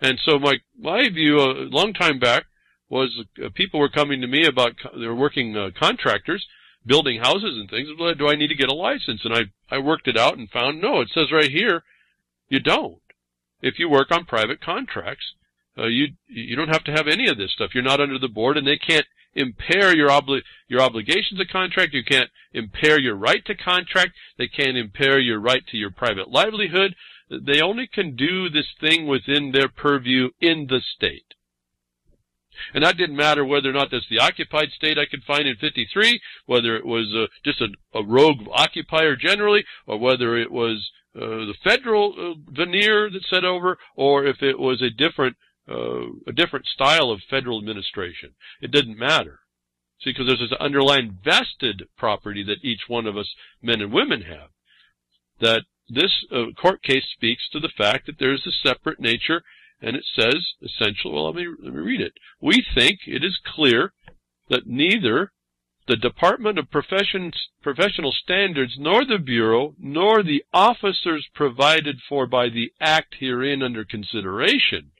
And so my view a long time back was people were coming to me about, they were working contractors, building houses and things. Well, do I need to get a license? And I worked it out and found, no, it says right here, you don't. If you work on private contracts, you don't have to have any of this stuff. You're not under the board, and they can't impair your obligations of contract. You can't impair your right to contract. They can't impair your right to your private livelihood. They only can do this thing within their purview in the state. And that didn't matter whether or not that's the occupied state I could find in 53, whether it was just a rogue occupier generally, or whether it was the federal veneer that set over, or if it was a different style of federal administration. It didn't matter. See, because there's this underlying vested property that each one of us, men and women, have. That this court case speaks to the fact that there's a separate nature, and it says, essentially, well, let me read it. We think it is clear that neither the Department of Professional Standards, nor the Bureau, nor the officers provided for by the Act herein under consideration,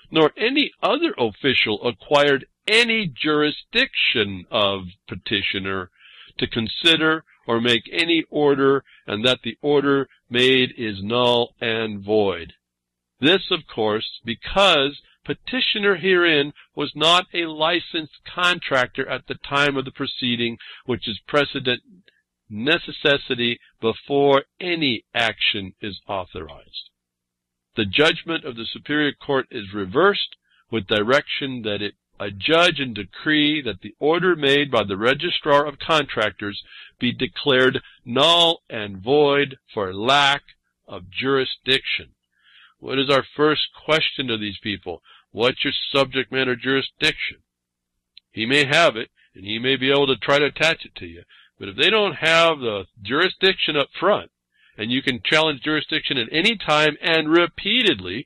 nor any other official acquired any jurisdiction of petitioner to consider or make any order, and that the order made is null and void. This, of course, because petitioner herein was not a licensed contractor at the time of the proceeding, which is precedent necessity before any action is authorized. The judgment of the Superior Court is reversed with direction that it adjudge and decree that the order made by the Registrar of Contractors be declared null and void for lack of jurisdiction. What is our first question to these people? What's your subject matter jurisdiction? He may have it, and he may be able to try to attach it to you, but if they don't have the jurisdiction up front, and you can challenge jurisdiction at any time and repeatedly,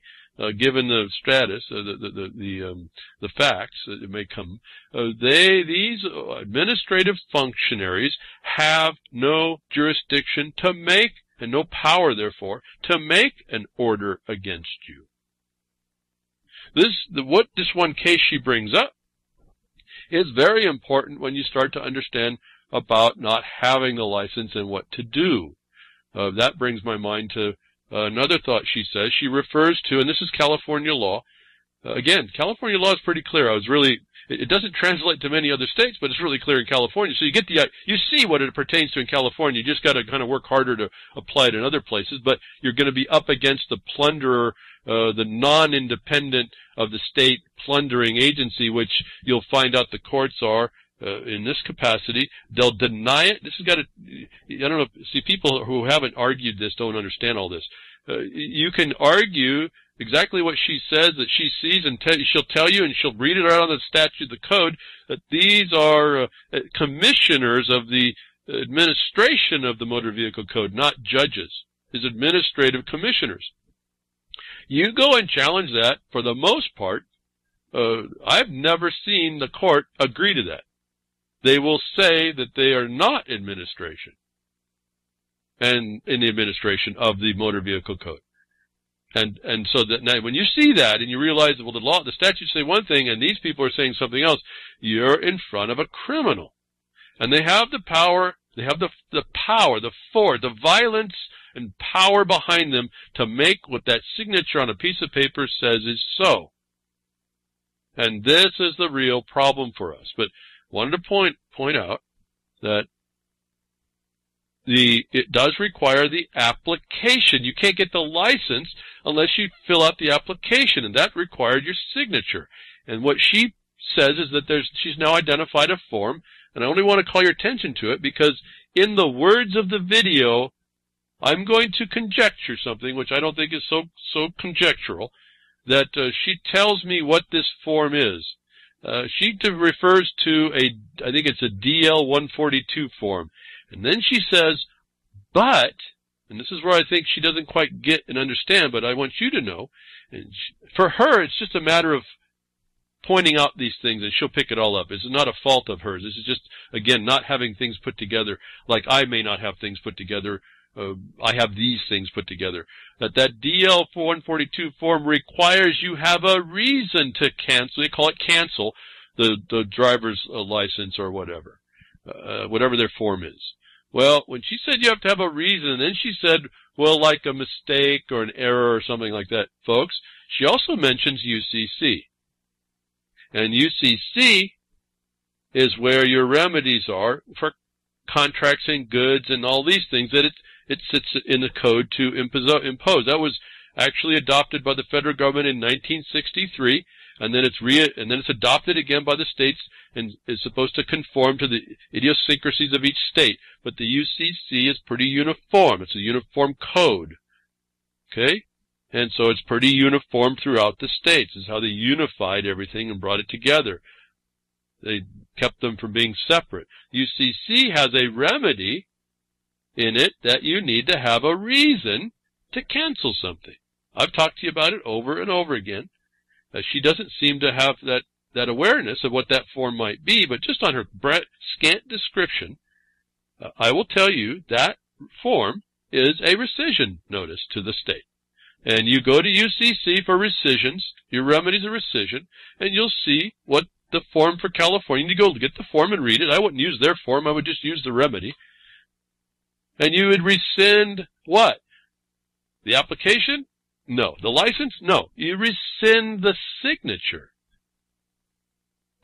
given the status, the facts that it may come, these administrative functionaries have no jurisdiction to make, and no power, therefore, to make an order against you. What this one case she brings up is very important when you start to understand about not having the license and what to do. That brings my mind to another thought she says. She refers to, and this is California law. Again, California law is pretty clear. It doesn't translate to many other states, but it's really clear in California. So you see what it pertains to in California. You just got to kind of work harder to apply it in other places, but you're going to be up against the plunderer, the non-independent of the state plundering agency, which you'll find out the courts are in this capacity. They'll deny it. This has got to, I don't know, see, people who haven't argued this don't understand all this. You can argue exactly what she says that she sees, and she'll tell you, and she'll read it right on the statute, the code, that these are commissioners of the administration of the Motor Vehicle Code, not judges. These administrative commissioners. You go and challenge that. For the most part, I've never seen the court agree to that. They will say that they are not administration, and in the administration of the Motor Vehicle Code. And so that now when you see that and you realize that, well, the statutes say one thing and these people are saying something else, you're in front of a criminal. And they have the power, they have the power, the force, the violence and power behind them to make what that signature on a piece of paper says is so. And this is the real problem for us. But wanted to point out that it does require the application. You can't get the license unless you fill out the application, and that required your signature. And what she says is that she's now identified a form, and I only want to call your attention to it because in the words of the video, I'm going to conjecture something which I don't think is so conjectural, that she tells me what this form is. She refers to I think it's a DL-142 form. And then she says, but, and this is where I think she doesn't quite get and understand, but I want you to know, and for her, it's just a matter of pointing out these things, and she'll pick it all up. This is not a fault of hers. This is just, again, not having things put together like I may not have things put together. I have these things put together. That DL-142 form requires you have a reason to cancel. They call it cancel the driver's license or whatever, whatever their form is. Well, when she said you have to have a reason, and then she said, well, like a mistake or an error or something like that, folks, she also mentions UCC. And UCC is where your remedies are for contracts and goods and all these things that it sits in the code to impose. That was actually adopted by the federal government in 1963, and then it's adopted again by the states and is supposed to conform to the idiosyncrasies of each state. But the UCC is pretty uniform. It's a uniform code. Okay? And so it's pretty uniform throughout the states. Is how they unified everything and brought it together. They kept them from being separate. UCC has a remedy in it that you need to have a reason to cancel something. I've talked to you about it over and over again. She doesn't seem to have that awareness of what that form might be, but just on her scant description, I will tell you that form is a rescission notice to the state. And you go to UCC for rescissions, your remedies are rescission, and you'll see what the form for California, you need to go get the form and read it. I wouldn't use their form, I would just use the remedy. And you would rescind what? The application? No. The license? No. You rescind the signature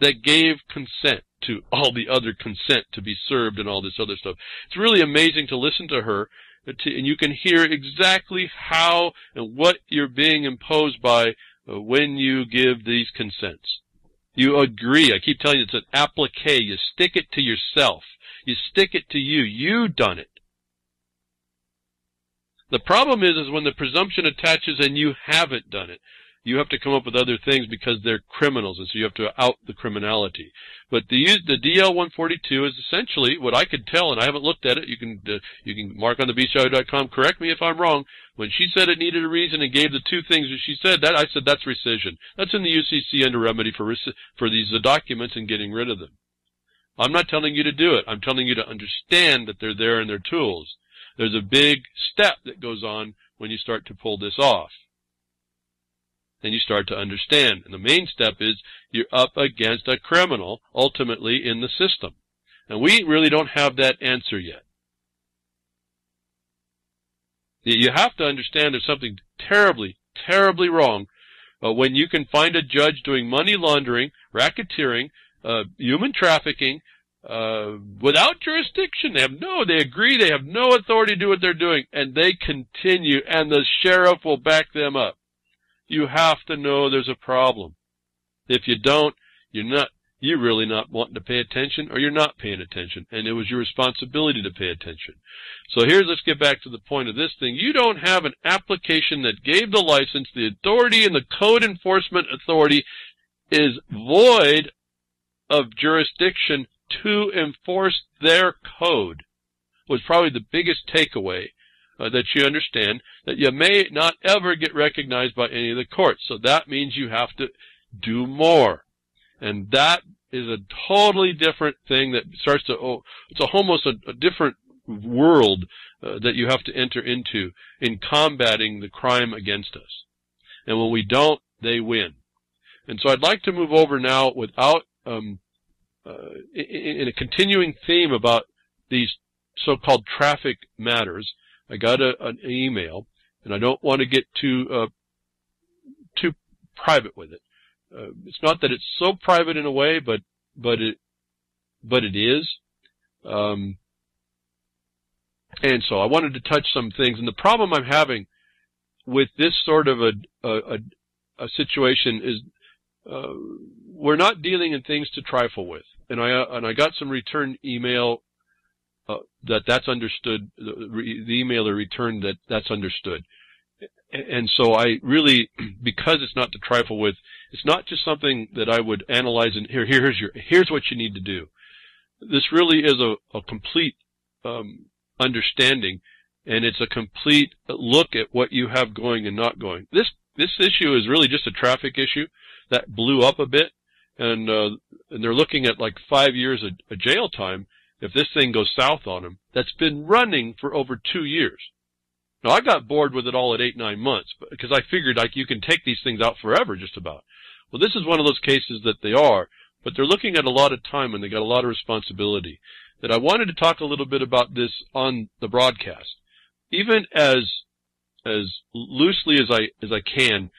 that gave consent to all the other consent to be served and all this other stuff. It's really amazing to listen to her, and you can hear exactly how and what you're being imposed by when you give these consents. You agree. I keep telling you, it's an applique. You stick it to yourself. You stick it to you. You done it. The problem is when the presumption attaches and you haven't done it. You have to come up with other things because they're criminals, and so you have to out the criminality. But the DL-142 is essentially what I could tell, and I haven't looked at it. You can mark on thebshow.com. Correct me if I'm wrong. When she said it needed a reason and gave the two things that she said, I said that's rescission. That's in the UCC under remedy for these documents and getting rid of them. I'm not telling you to do it. I'm telling you to understand that they're there in their tools. There's a big step that goes on when you start to pull this off. Then you start to understand. And the main step is you're up against a criminal, ultimately, in the system. And we really don't have that answer yet. You have to understand there's something terribly, terribly wrong when you can find a judge doing money laundering, racketeering, human trafficking, without jurisdiction. They agree, they have no authority to do what they're doing, and they continue, and the sheriff will back them up. You have to know there's a problem. If you don't, you're really not wanting to pay attention, or you're not paying attention, and it was your responsibility to pay attention. So let's get back to the point of this thing. You don't have an application that gave the license. The authority and the code enforcement authority is void of jurisdiction to enforce their code. Was probably the biggest takeaway that you understand, that you may not ever get recognized by any of the courts. So that means you have to do more. And that is a totally different thing that starts to, it's almost a different world that you have to enter into in combating the crime against us. And when we don't, they win. And so I'd like to move over now without, in a continuing theme about these so-called traffic matters. I got an email, and I don't want to get too private with it. It's not that it's so private in a way, but it is. And so I wanted to touch some things. And the problem I'm having with this sort of a situation is we're not dealing in things to trifle with. And I got some return email that's understood. The emailer returned that's understood. And so I really, because it's not to trifle with, it's not just something that I would analyze and here's what you need to do. This really is a complete understanding, and it's a complete look at what you have going and not going. This issue is really just a traffic issue that blew up a bit, and they're looking at like 5 years of jail time if this thing goes south on them. That's been running for over 2 years. Now, I got bored with it all at 8-9 months because I figured like you can take these things out forever just about. Well, this is one of those cases that they are, but they're looking at a lot of time and they got a lot of responsibility. That I wanted to talk a little bit about this on the broadcast, even as loosely as I can,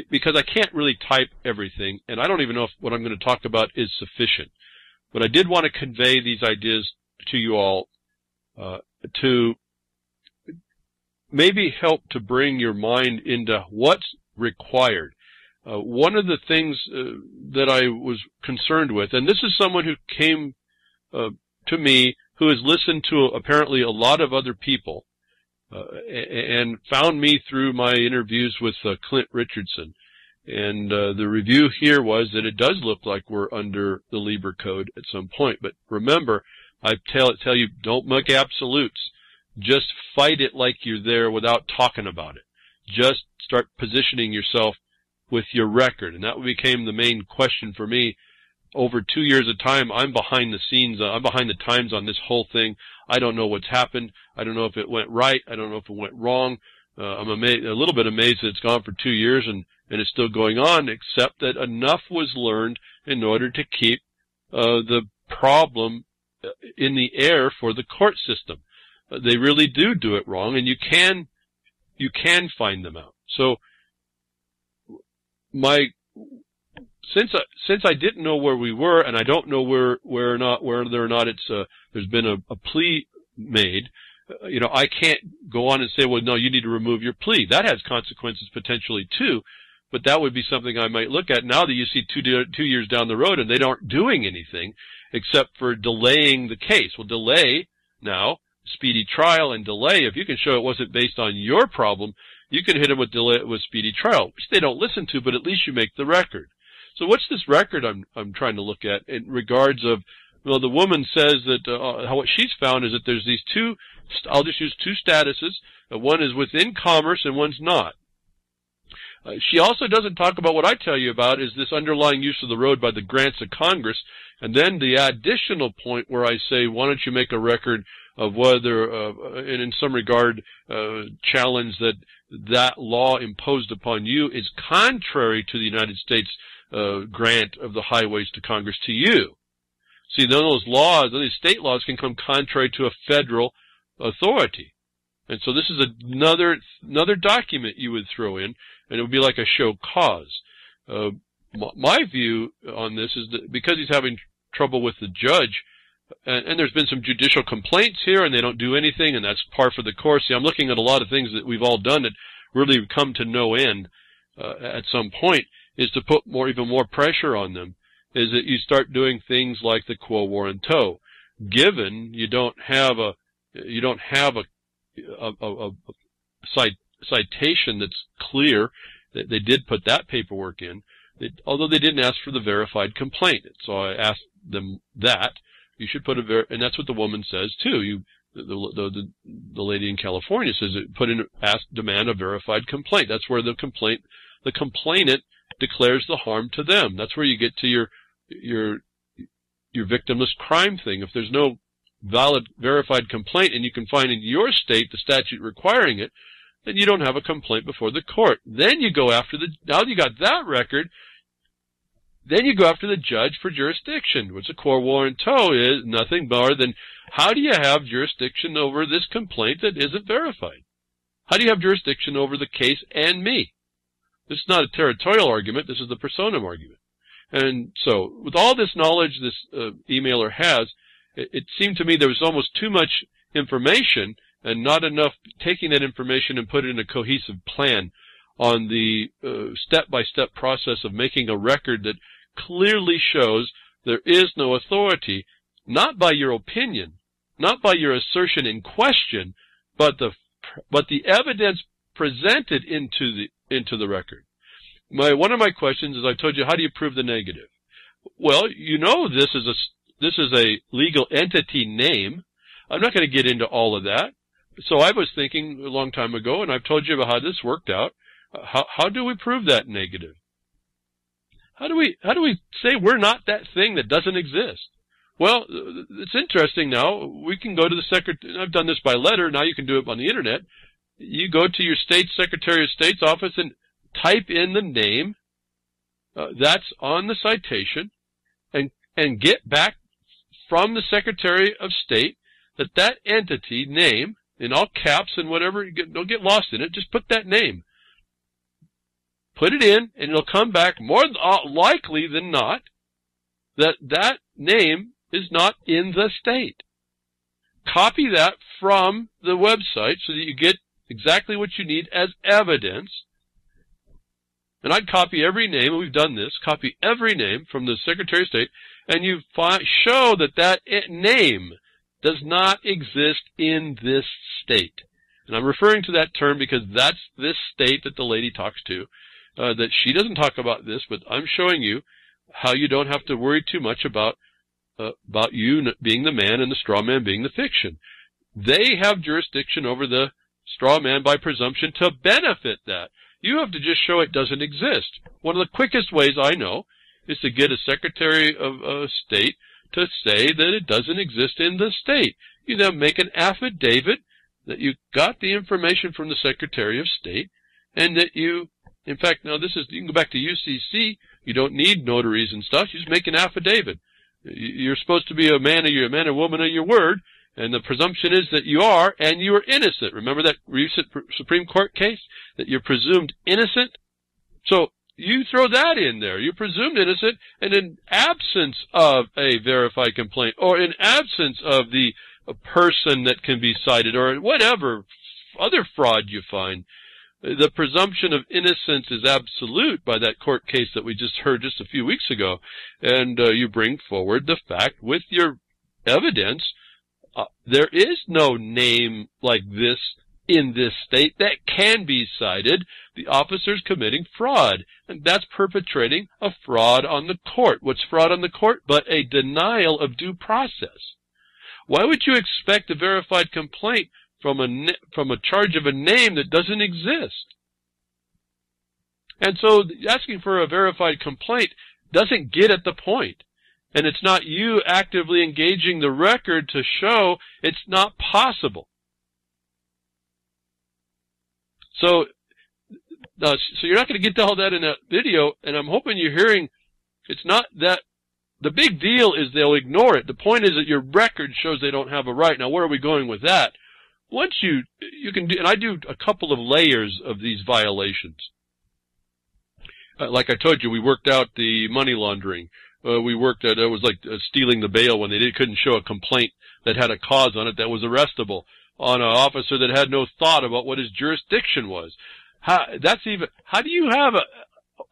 because I can't really type everything, and I don't even know if what I'm going to talk about is sufficient. But I did want to convey these ideas to you all to maybe help to bring your mind into what's required. One of the things that I was concerned with, and this is someone who came to me who has listened to apparently a lot of other people and found me through my interviews with Clint Richardson. And the review here was that it does look like we're under the Lieber Code at some point. But remember, I tell you, don't make absolutes. Just fight it like you're there without talking about it. Just start positioning yourself with your record. And that became the main question for me. Over 2 years of time, I'm behind the scenes. I'm behind the times on this whole thing. I don't know what's happened. I don't know if it went right. I don't know if it went wrong. I'm a little bit amazed that it's gone for 2 years and it's still going on, except that enough was learned in order to keep the problem in the air for the court system. They really do it wrong, and you can find them out. So since I didn't know where we were, and I don't know whether or not it's there's been a plea made, I can't go on and say, well, no, you need to remove your plea. That has consequences potentially too, but that would be something I might look at now that you see 2 years down the road and they aren't doing anything except for delaying the case. Well, delay now, speedy trial and delay. If you can show it wasn't based on your problem, you can hit them with delay with speedy trial, which they don't listen to, but at least you make the record. So what's this record I'm trying to look at in regards of, well, the woman says that what she's found is that there's these two, I'll just use two statuses. One is within commerce and one's not. She also doesn't talk about what I tell you about is this underlying use of the road by the grants of Congress, and then the additional point where I say, why don't you make a record of whether, and in some regard, challenge that law imposed upon you is contrary to the United States grant of the highways to Congress to you. See, those laws, those state laws can come contrary to a federal authority. And so this is another document you would throw in, and it would be like a show cause. My view on this is that because he's having trouble with the judge, and there's been some judicial complaints here, and they don't do anything, and that's par for the course. See, I'm looking at a lot of things that we've all done that really come to no end at some point, is to put even more pressure on them, is that you start doing things like the quo warranto. Given you don't have a citation that's clear, that they did put that paperwork in, although they didn't ask for the verified complaint. So I asked them that. You should put and that's what the woman says too. The lady in California says demand a verified complaint. That's where the complainant declares the harm to them. That's where you get to your victimless crime thing. If there's no valid verified complaint and you can find in your state the statute requiring it, then you don't have a complaint before the court. Then you go after now you got that record, then you go after the judge for jurisdiction, which a quo warranto is nothing more than, how do you have jurisdiction over this complaint that isn't verified? How do you have jurisdiction over the case and me? This is not a territorial argument, this is the personam argument. And so, with all this knowledge this emailer has, it seemed to me there was almost too much information and not enough taking that information and put it in a cohesive plan on the step-by-step process of making a record that clearly shows there is no authority, not by your opinion, not by your assertion in question, but the evidence presented into the record. One of my questions is, I told you, how do you prove the negative? Well, this is a legal entity name. I'm not going to get into all of that. So I was thinking a long time ago, and I've told you about how this worked out. How do we prove that negative? How do we say we're not that thing that doesn't exist? Well, it's interesting now. We can go to the secretary. I've done this by letter. Now you can do it on the internet. You go to your state Secretary of State's office and type in the name that's on the citation, and get back from the Secretary of State that entity name, in all caps and whatever, don't get lost in it, just put that name. Put it in, and it'll come back more likely than not that name is not in the state. Copy that from the website so that you get exactly what you need as evidence. And I'd copy every name, and we've done this, copy every name from the Secretary of State, and you show that name does not exist in this state. And I'm referring to that term because that's this state that the lady talks to, that she doesn't talk about this, but I'm showing you how you don't have to worry too much about you being the man and the straw man being the fiction. They have jurisdiction over the straw man by presumption to benefit that. You have to just show it doesn't exist. One of the quickest ways I know is to get a Secretary of State to say that it doesn't exist in the state. You then make an affidavit that you got the information from the Secretary of State, and that you can go back to UCC. You don't need notaries and stuff. You just make an affidavit. You're supposed to be a man or woman of your word, and the presumption is that you are, and you are innocent. Remember that recent Supreme Court case that you're presumed innocent? So you throw that in there. You're presumed innocent, and in absence of a verified complaint, or in absence of a person that can be cited, or whatever other fraud you find, the presumption of innocence is absolute by that court case that we just heard just a few weeks ago. And you bring forward the fact with your evidence. There is no name like this in this state that can be cited. The officer's committing fraud, and that's perpetrating a fraud on the court. What's fraud on the court but a denial of due process? Why would you expect a verified complaint from a charge of a name that doesn't exist? And so asking for a verified complaint doesn't get at the point. And it's not you actively engaging the record to show it's not possible. So you're not going to get to all that in that video, and I'm hoping you're hearing it's not that. The big deal is they'll ignore it. The point is that your record shows they don't have a right. Now, where are we going with that? Once you can do, and I do a couple of layers of these violations. Like I told you, we worked out the money laundering. We worked at, it was like stealing the bail when they couldn't show a complaint that had a cause on it that was arrestable on an officer that had no thought about what his jurisdiction was. How do you have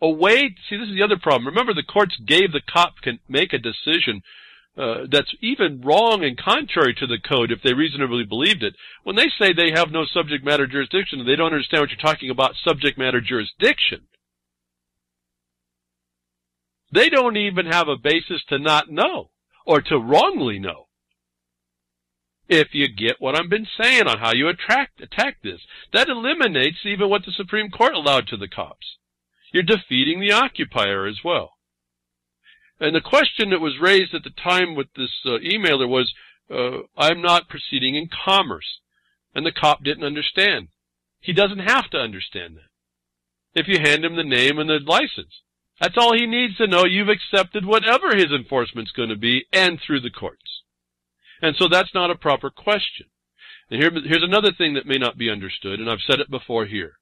a way? See, this is the other problem. Remember, the courts gave the cop can make a decision that's even wrong and contrary to the code if they reasonably believed it. When they say they have no subject matter jurisdiction, they don't understand what you're talking about, subject matter jurisdiction. They don't even have a basis to not know or to wrongly know. If you get what I've been saying on how you attack this, that eliminates even what the Supreme Court allowed to the cops. You're defeating the occupier as well. And the question that was raised at the time with this emailer was, I'm not proceeding in commerce. And the cop didn't understand. He doesn't have to understand that. If you hand him the name and the license, that's all he needs to know. You've accepted whatever his enforcement's going to be, and through the courts. And so that's not a proper question. And here's another thing that may not be understood, and I've said it before here.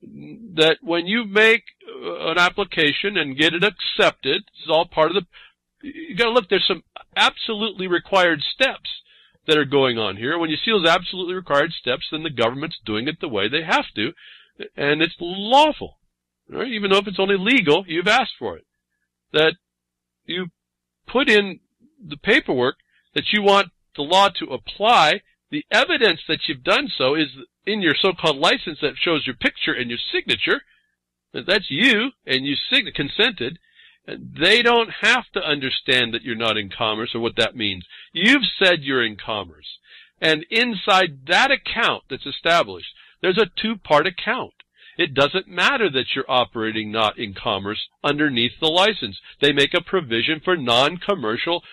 That when you make an application and get it accepted, this is all part of you got to look, there's some absolutely required steps that are going on here. When you see those absolutely required steps, then the government's doing it the way they have to, and it's lawful. Right? Even though if it's only legal, you've asked for it. That you put in the paperwork that you want the law to apply The evidence that you've done so is in your so-called license that shows your picture and your signature. That's you, and you consented. And they don't have to understand that you're not in commerce or what that means. You've said you're in commerce. And inside that account that's established, there's a two-part account. It doesn't matter that you're operating not in commerce underneath the license. They make a provision for non-commercial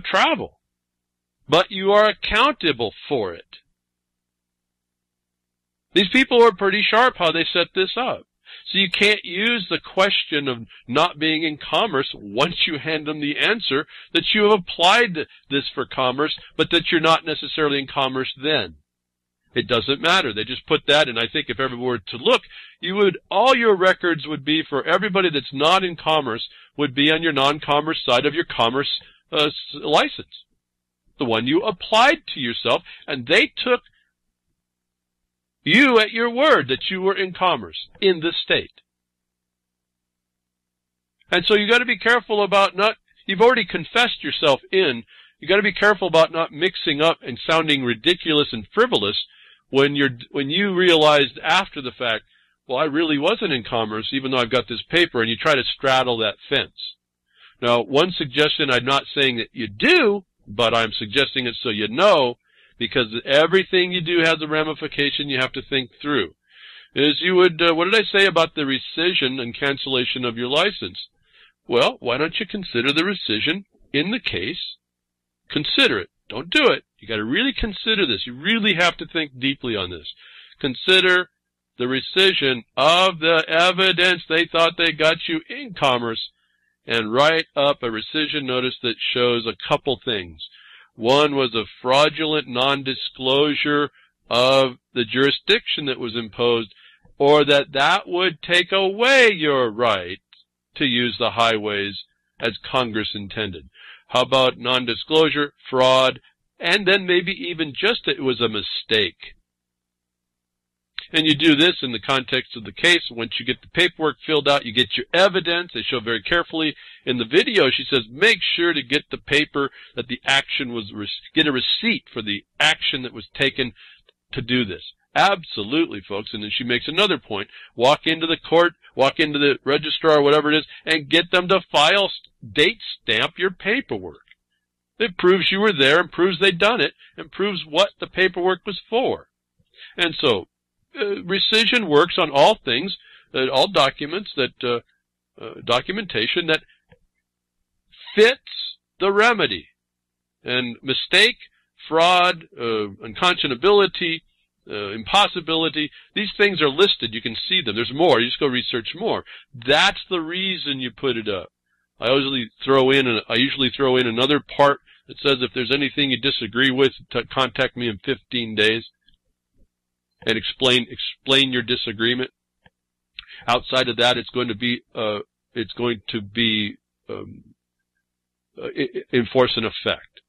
travel. But you are accountable for it. These people are pretty sharp how they set this up. So you can't use the question of not being in commerce once you hand them the answer that you have applied this for commerce, but that you're not necessarily in commerce then. It doesn't matter. They just put that, and I think if everyone were to look, all your records would be for everybody that's not in commerce would be on your non-commerce side of your commerce license. The one you applied to yourself, and they took you at your word that you were in commerce in this state. And so you got to be careful about you've already confessed yourself in, you got to be careful about not mixing up and sounding ridiculous and frivolous when you realized after the fact, well, I really wasn't in commerce even though I've got this paper, and you try to straddle that fence. Now, one suggestion, I'm not saying that you do, but I'm suggesting it so you know, because everything you do has a ramification you have to think through. Is you would, what did I say about the rescission and cancellation of your license? Well, why don't you consider the rescission in the case? Consider it. Don't do it. You got to really consider this. You really have to think deeply on this. Consider the rescission of the evidence they thought they got you in commerce, and write up a rescission notice that shows a couple things. One was a fraudulent non-disclosure of the jurisdiction that was imposed, or that would take away your right to use the highways as Congress intended. How about non-disclosure, fraud, and then maybe even just it was a mistake? And you do this in the context of the case. Once you get the paperwork filled out, you get your evidence. They show very carefully in the video. She says, make sure to get the paper that the action was, get a receipt for the action that was taken to do this. Absolutely, folks. And then she makes another point. Walk into the court, walk into the registrar, whatever it is, and get them to file, date stamp your paperwork. It proves you were there and proves they'd done it and proves what the paperwork was for. And so, rescission works on all things, all documents that, documentation that fits the remedy. And mistake, fraud, unconscionability, impossibility, these things are listed. You can see them. There's more. You just go research more. That's the reason you put it up. I usually throw in another part that says if there's anything you disagree with, contact me in 15 days. And explain your disagreement. Outside of that, it's going to be enforce an effect.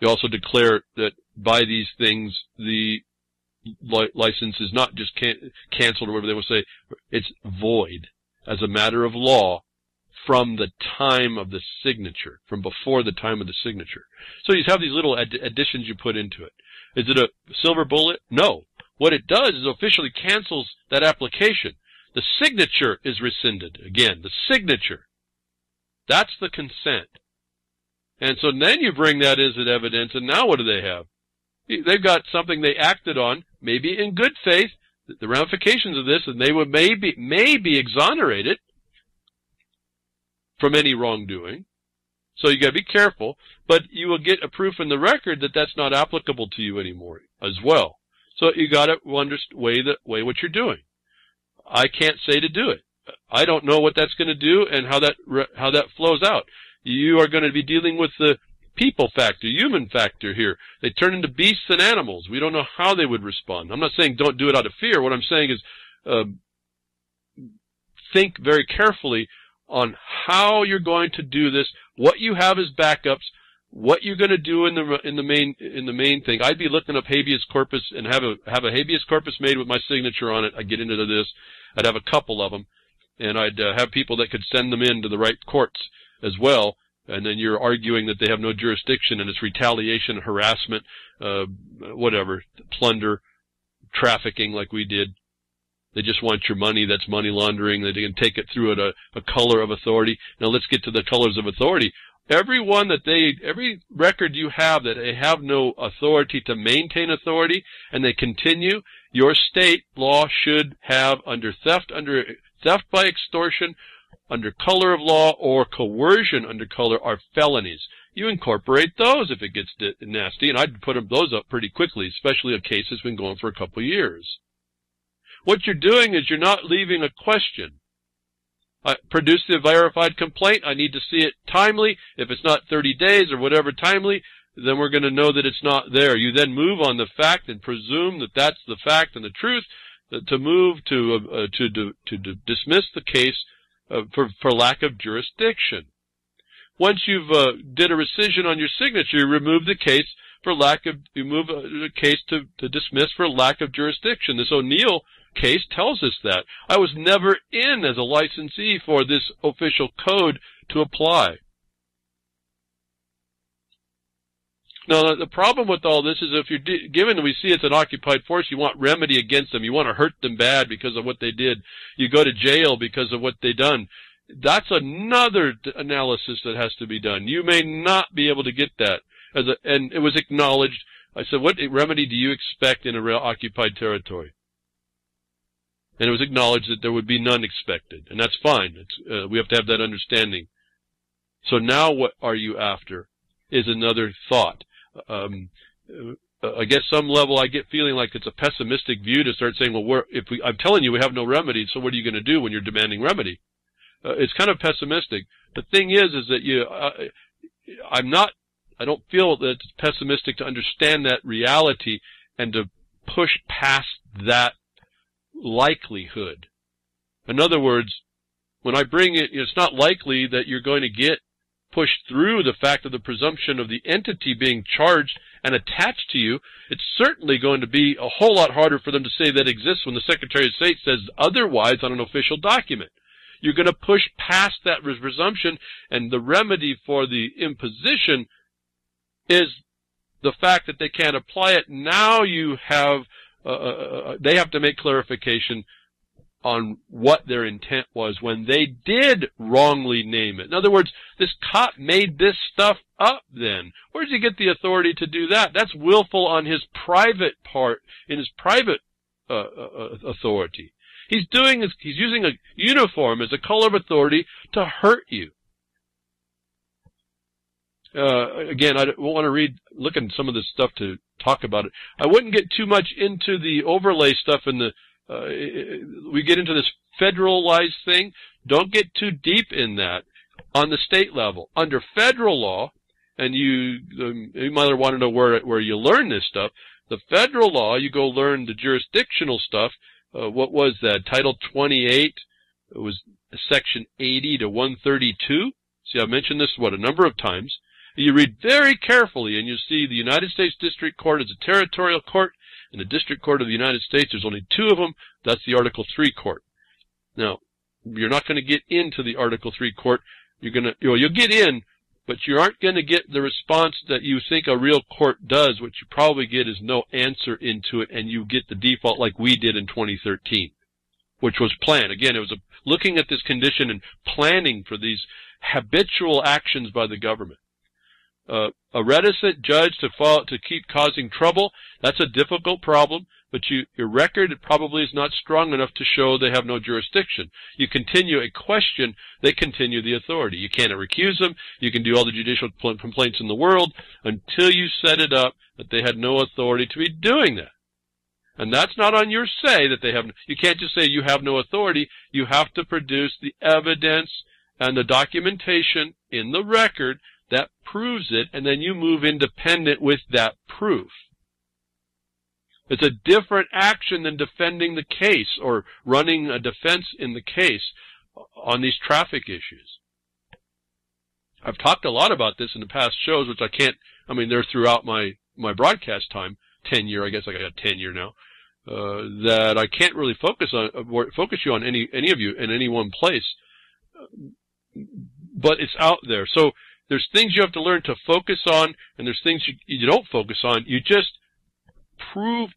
You also declare that by these things, the license is not just canceled or whatever they will say. It's void as a matter of law from the time of the signature, from before the time of the signature. So you have these little additions you put into it. Is it a silver bullet? No. What it does is officially cancels that application. The signature is rescinded. Again, the signature. That's the consent. And so then you bring that as an evidence, and now what do they have? They've got something they acted on, maybe in good faith, the ramifications of this, and they would maybe exonerated from any wrongdoing. So you got to be careful, but you will get a proof in the record that that's not applicable to you anymore as well. So you got to weigh what you're doing. I can't say to do it. I don't know what that's going to do and how that flows out. You are going to be dealing with the people factor, human factor here. They turn into beasts and animals. We don't know how they would respond. I'm not saying don't do it out of fear. What I'm saying is think very carefully on how you're going to do this, what you have as backups, what you're going to do in the main thing. I'd be looking up habeas corpus and have a habeas corpus made with my signature on it. I'd get into this. I'd have a couple of them, and I'd have people that could send them in to the right courts as well. and then you're arguing that they have no jurisdiction and it's retaliation, harassment, whatever, plunder, trafficking like we did. They just want your money. That's money laundering. They can take it through a color of authority. Now let's get to the colors of authority. Every record you have that they have no authority to maintain authority and they continue, your state law should have under theft by extortion, under color of law, or coercion under color are felonies. You incorporate those if it gets nasty, and I'd put those up pretty quickly, especially if cases been going for a couple of years. What you're doing is you're not leaving a question. Produce the verified complaint. I need to see it timely. If it's not 30 days or whatever timely, then we're going to know that it's not there. You then move on the fact and presume that that's the fact and the truth, to move to dismiss the case for lack of jurisdiction. Once you've did a rescission on your signature, you remove the case you move the case to dismiss for lack of jurisdiction. This O'Neill case tells us that. I was never in as a licensee for this official code to apply. Now, the problem with all this is if you're given, we see it's an occupied force, you want remedy against them. You want to hurt them bad because of what they did. You go to jail because of what they done. That's another analysis that has to be done. You may not be able to get that. And it was acknowledged. I said, what remedy do you expect in a real occupied territory? And it was acknowledged that there would be none expected. And that's fine. We have to have that understanding. So now what are you after is another thought. I guess some level I get feeling like it's a pessimistic view to start saying, well, I'm telling you we have no remedy, so what are you going to do when you're demanding remedy? It's kind of pessimistic. The thing is that I don't feel that it's pessimistic to understand that reality and to push past that likelihood. In other words, when I bring it, it's not likely that you're going to get pushed through the fact of the presumption of the entity being charged and attached to you. It's certainly going to be a whole lot harder for them to say that exists when the Secretary of State says otherwise on an official document. You're going to push past that presumption, and the remedy for the imposition is the fact that they can't apply it. Now you have, they have to make clarification on what their intent was when they did wrongly name it. In other words, this cop made this stuff up then. Where did he get the authority to do that? That's willful on his private part, in his private authority. He's using a uniform as a color of authority to hurt you. Again, I want to look at some of this stuff to talk about it. I wouldn't get too much into the overlay stuff we get into this federalized thing. Don't get too deep in that on the state level. Under federal law, and you might want to know where you learn this stuff. The federal law, you go learn the jurisdictional stuff. What was that? Title 28, it was Section 80 to 132. See, I've mentioned this, a number of times. You read very carefully, and you see the United States District Court is a territorial court, and the District Court of the United States, there's only two of them. That's the Article 3 court. Now, you're not going to get into the Article 3 court. You'll get in, but you aren't going to get the response that you think a real court does. What you probably get is no answer into it, and you get the default like we did in 2013, which was planned. Again, it was looking at this condition and planning for these habitual actions by the government. A reticent judge to keep causing trouble, that's a difficult problem, but your record probably is not strong enough to show they have no jurisdiction. You continue a question, they continue the authority. You can't recuse them. You can do all the judicial complaints in the world until you set it up that they had no authority to be doing that. And that's not on your say that they have. You can't just say you have no authority. You have to produce the evidence and the documentation in the record that proves it, and then you move independent with that proof. It's a different action than defending the case or running a defense in the case on these traffic issues. I've talked a lot about this in the past shows, which they're throughout my broadcast time, tenure, I guess I got tenure now, that I can't really focus you on any of you in any one place. But it's out there. So There's things you have to learn to focus on, and there's things you don't focus on. You just prove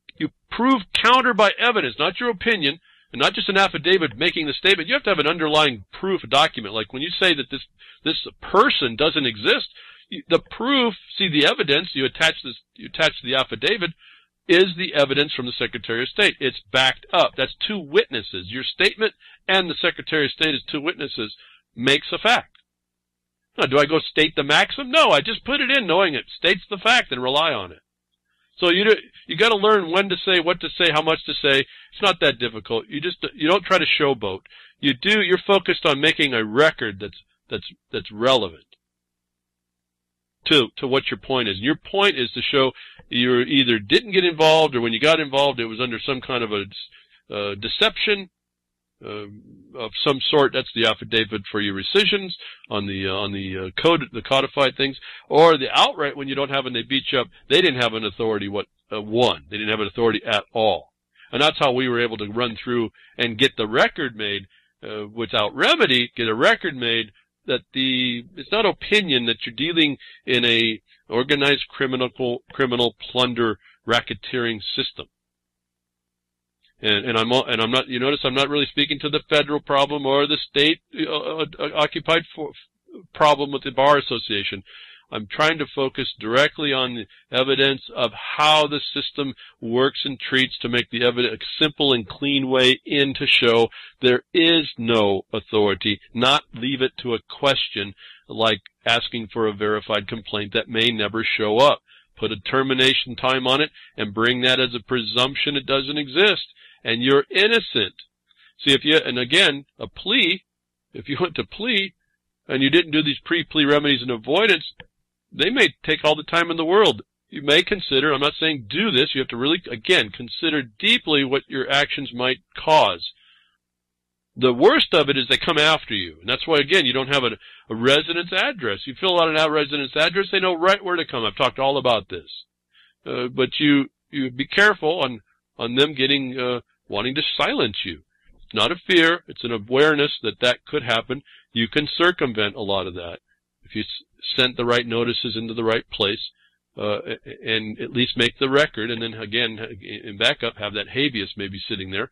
counter by evidence, not your opinion, and not just an affidavit making the statement. You have to have an underlying proof document. Like when you say that this person doesn't exist, the proof, see the evidence, you attach to the affidavit, is the evidence from the Secretary of State. It's backed up. That's two witnesses. Your statement and the Secretary of State as two witnesses makes a fact. Now, do I go state the maxim? No, I just put it in knowing it states the fact and rely on it. So you got to learn when to say, what to say, how much to say. It's not that difficult. You don't try to showboat. You're focused on making a record that's relevant to what your point is. And your point is to show you either didn't get involved, or when you got involved, it was under some kind of a deception of some sort. That's the affidavit for your rescissions on the codified things, or the outright when you don't have and they beat you up. They didn't have an authority. They didn't have an authority at all, and that's how we were able to run through and get the record made without remedy. Get a record made that it's not opinion that you're dealing in a organized criminal plunder racketeering system. And I'm not. You notice I'm not really speaking to the federal problem or the state occupied problem with the Bar Association. I'm trying to focus directly on the evidence of how the system works and treats to make the evidence a simple and clean way in to show there is no authority, not leave it to a question like asking for a verified complaint that may never show up. Put a termination time on it and bring that as a presumption it doesn't exist, and you're innocent. See, a plea, if you went to plea and you didn't do these pre-plea remedies and avoidance, they may take all the time in the world. You may consider, I'm not saying do this, you have to really, again, consider deeply what your actions might cause. The worst of it is they come after you. And that's why, again, you don't have a residence address. You fill out a residence address, they know right where to come. I've talked all about this. But you be careful on them wanting to silence you. It's not a fear. It's an awareness that could happen. You can circumvent a lot of that if you sent the right notices into the right place, and at least make the record, and then again, in backup, have that habeas maybe sitting there.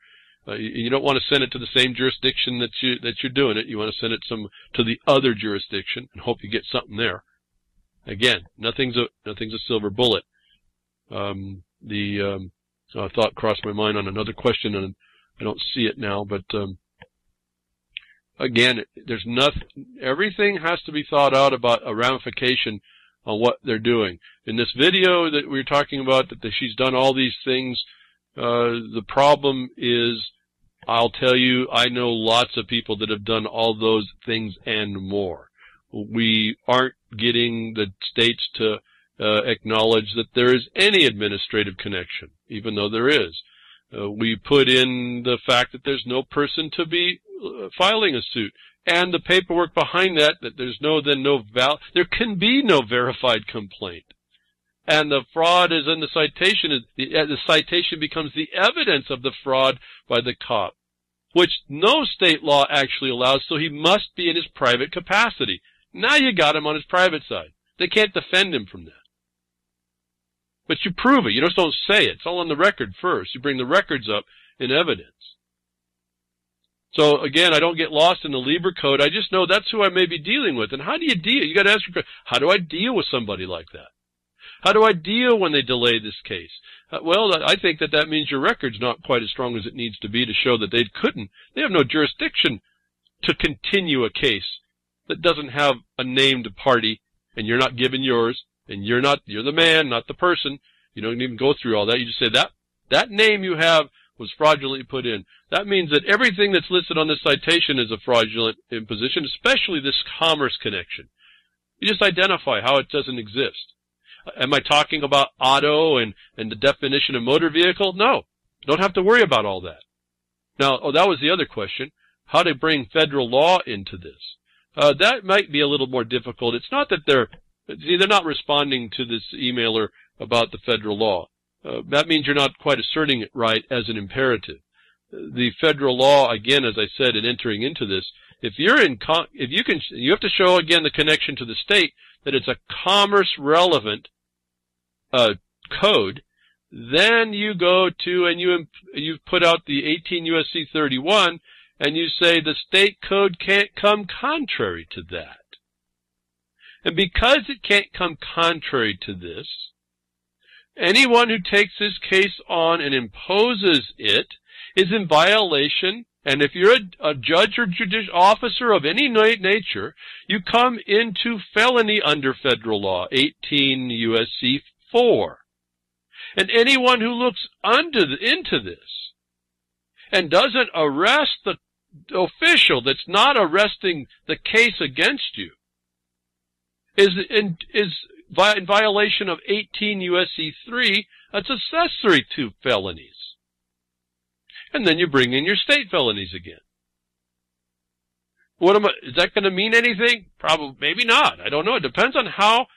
You don't want to send it to the same jurisdiction that you're doing it. You want to send it to the other jurisdiction and hope you get something there. Again, nothing's a silver bullet. A thought crossed my mind on another question, and I don't see it now, but again, there's nothing. Everything has to be thought out about a ramification on what they're doing. In this video that we were talking about, that she's done all these things. The problem is, I'll tell you, I know lots of people that have done all those things and more. We aren't getting the states to acknowledge that there is any administrative connection, even though there is. We put in the fact that there's no person to be filing a suit, and the paperwork behind that there can be no verified complaint. And the fraud is in the citation. The citation becomes the evidence of the fraud by the cop, which no state law actually allows, so he must be in his private capacity. Now you got him on his private side. They can't defend him from that. But you prove it. You just don't say it. It's all on the record first. You bring the records up in evidence. So again, I don't get lost in the Libra code. I just know that's who I may be dealing with. And how do you deal? You got to ask yourself, how do I deal with somebody like that? How do I deal when they delay this case? Well, I think that means your record's not quite as strong as it needs to be to show that they couldn't. They have no jurisdiction to continue a case that doesn't have a named party, and you're not given yours, and you're the man, not the person. You don't even go through all that. You just say that name you have was fraudulently put in. That means that everything that's listed on this citation is a fraudulent imposition, especially this commerce connection. You just identify how it doesn't exist. Am I talking about auto and the definition of motor vehicle? No. Don't have to worry about all that. Now, that was the other question. How to bring federal law into this. That might be a little more difficult. It's not that they're not responding to this emailer about the federal law. That means you're not quite asserting it right as an imperative. The federal law, again, as I said, in entering into this, if you have to show again the connection to the state, that it's a commerce relevant code. Then you go to and you put out the 18 U.S.C. 31, and you say the state code can't come contrary to that. And because it can't come contrary to this, anyone who takes this case on and imposes it is in violation. And if you're a judge or judicial officer of any nature, you come into felony under federal law, 18 U.S.C. 4. And anyone who looks into this and doesn't arrest the official that's not arresting the case against you is in violation of 18 U.S.C. 3. That's accessory to felonies. And then you bring in your state felonies again. Is that going to mean anything? Probably, maybe not. I don't know. It depends on how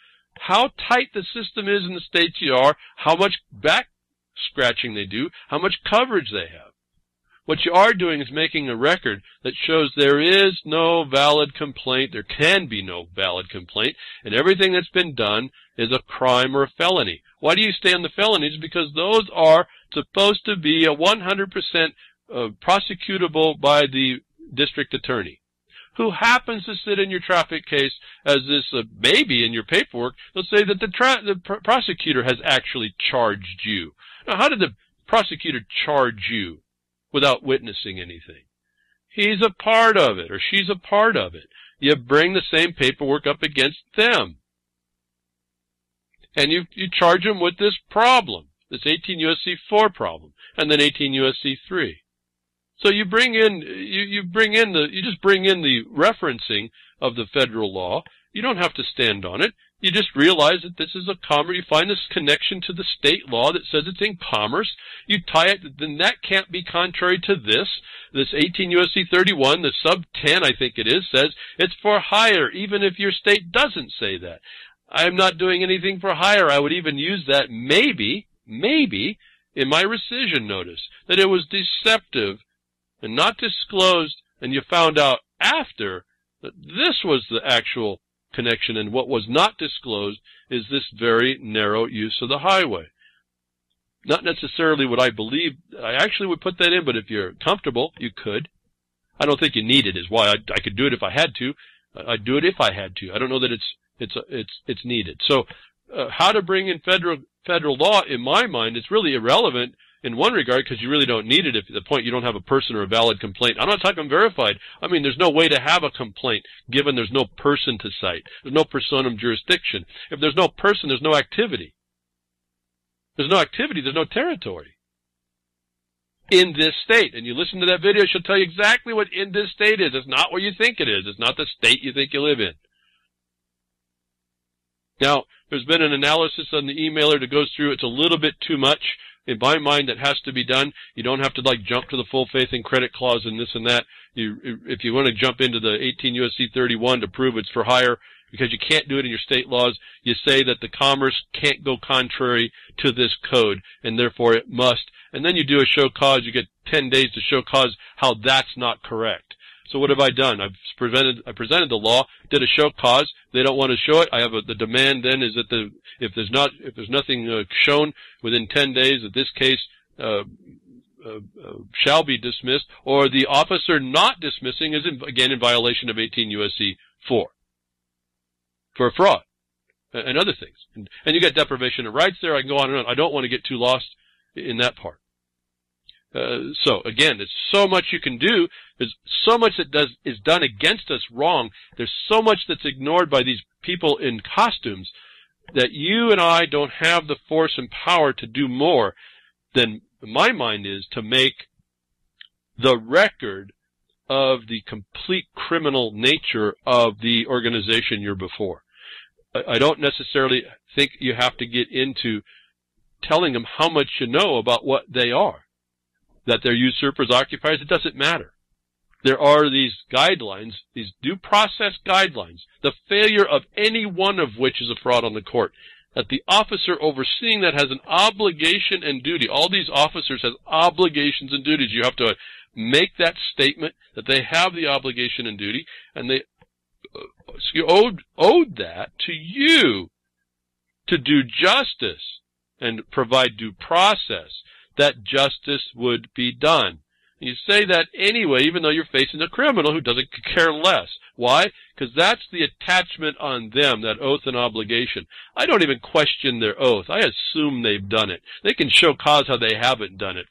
tight the system is in the states you are, how much back scratching they do, how much coverage they have. What you are doing is making a record that shows there is no valid complaint, there can be no valid complaint, and everything that's been done is a crime or a felony. Why do you stay on the felonies? Because those are supposed to be a 100% prosecutable by the district attorney, who happens to sit in your traffic case as this maybe in your paperwork. They'll say that the prosecutor has actually charged you. Now, how did the prosecutor charge you without witnessing anything? He's a part of it, or she's a part of it. You bring the same paperwork up against them. And you charge them with this problem, this 18 U.S.C. 4 problem, and then 18 U.S.C. 3. So you just bring in the referencing of the federal law. You don't have to stand on it. You just realize that this is a commerce. You find this connection to the state law that says it's in commerce. You tie it, then that can't be contrary to this. This 18 U.S.C. 31, the sub 10, I think it is, says it's for hire, even if your state doesn't say that. I'm not doing anything for hire. I would even use that maybe in my rescission notice, that it was deceptive and not disclosed, and you found out after that this was the actual connection, and what was not disclosed is this very narrow use of the highway. Not necessarily what I believe. I actually would put that in, but if you're comfortable, you could. I don't think you need it, is why I could do it if I had to. I'd do it if I had to. I don't know that it's needed. So how to bring in federal law, in my mind, it's really irrelevant in one regard, because you really don't need it if at the point you don't have a person or a valid complaint. I'm not talking verified. I mean, there's no way to have a complaint given there's no person to cite. There's no personam jurisdiction. If there's no person, there's no activity. There's no activity, there's no territory in this state. And you listen to that video, she'll tell you exactly what in this state is. It's not what you think it is. It's not the state you think you live in. Now, there's been an analysis on the emailer that goes through. It's a little bit too much. In my mind, that has to be done. You don't have to jump to the full faith and credit clause and this and that. If you want to jump into the 18 U.S.C. 31 to prove it's for hire, because you can't do it in your state laws, you say that the commerce can't go contrary to this code, and therefore it must. And then you do a show cause. You get 10 days to show cause how that's not correct. So what have I done? I presented the law, did a show cause. They don't want to show it. I have the demand then is that if there's nothing shown within 10 days that this case shall be dismissed, or the officer not dismissing is again in violation of 18 U.S.C. 4 for fraud and other things. And you get deprivation of rights there. I can go on and on. I don't want to get too lost in that part. So again, there's so much you can do. There's so much that is done against us wrong. There's so much that's ignored by these people in costumes that you and I don't have the force and power to do more than my mind is to make the record of the complete criminal nature of the organization you're before. I don't necessarily think you have to get into telling them how much you know about what they are. That they're usurpers, occupiers, it doesn't matter. There are these guidelines, these due process guidelines, the failure of any one of which is a fraud on the court. That the officer overseeing that has an obligation and duty. All these officers have obligations and duties. You have to make that statement that they have the obligation and duty, and they owed that to you to do justice and provide due process, that justice would be done. You say that anyway, even though you're facing a criminal who doesn't care less. Why? Because that's the attachment on them, that oath and obligation. I don't even question their oath. I assume they've done it. They can show cause how they haven't done it.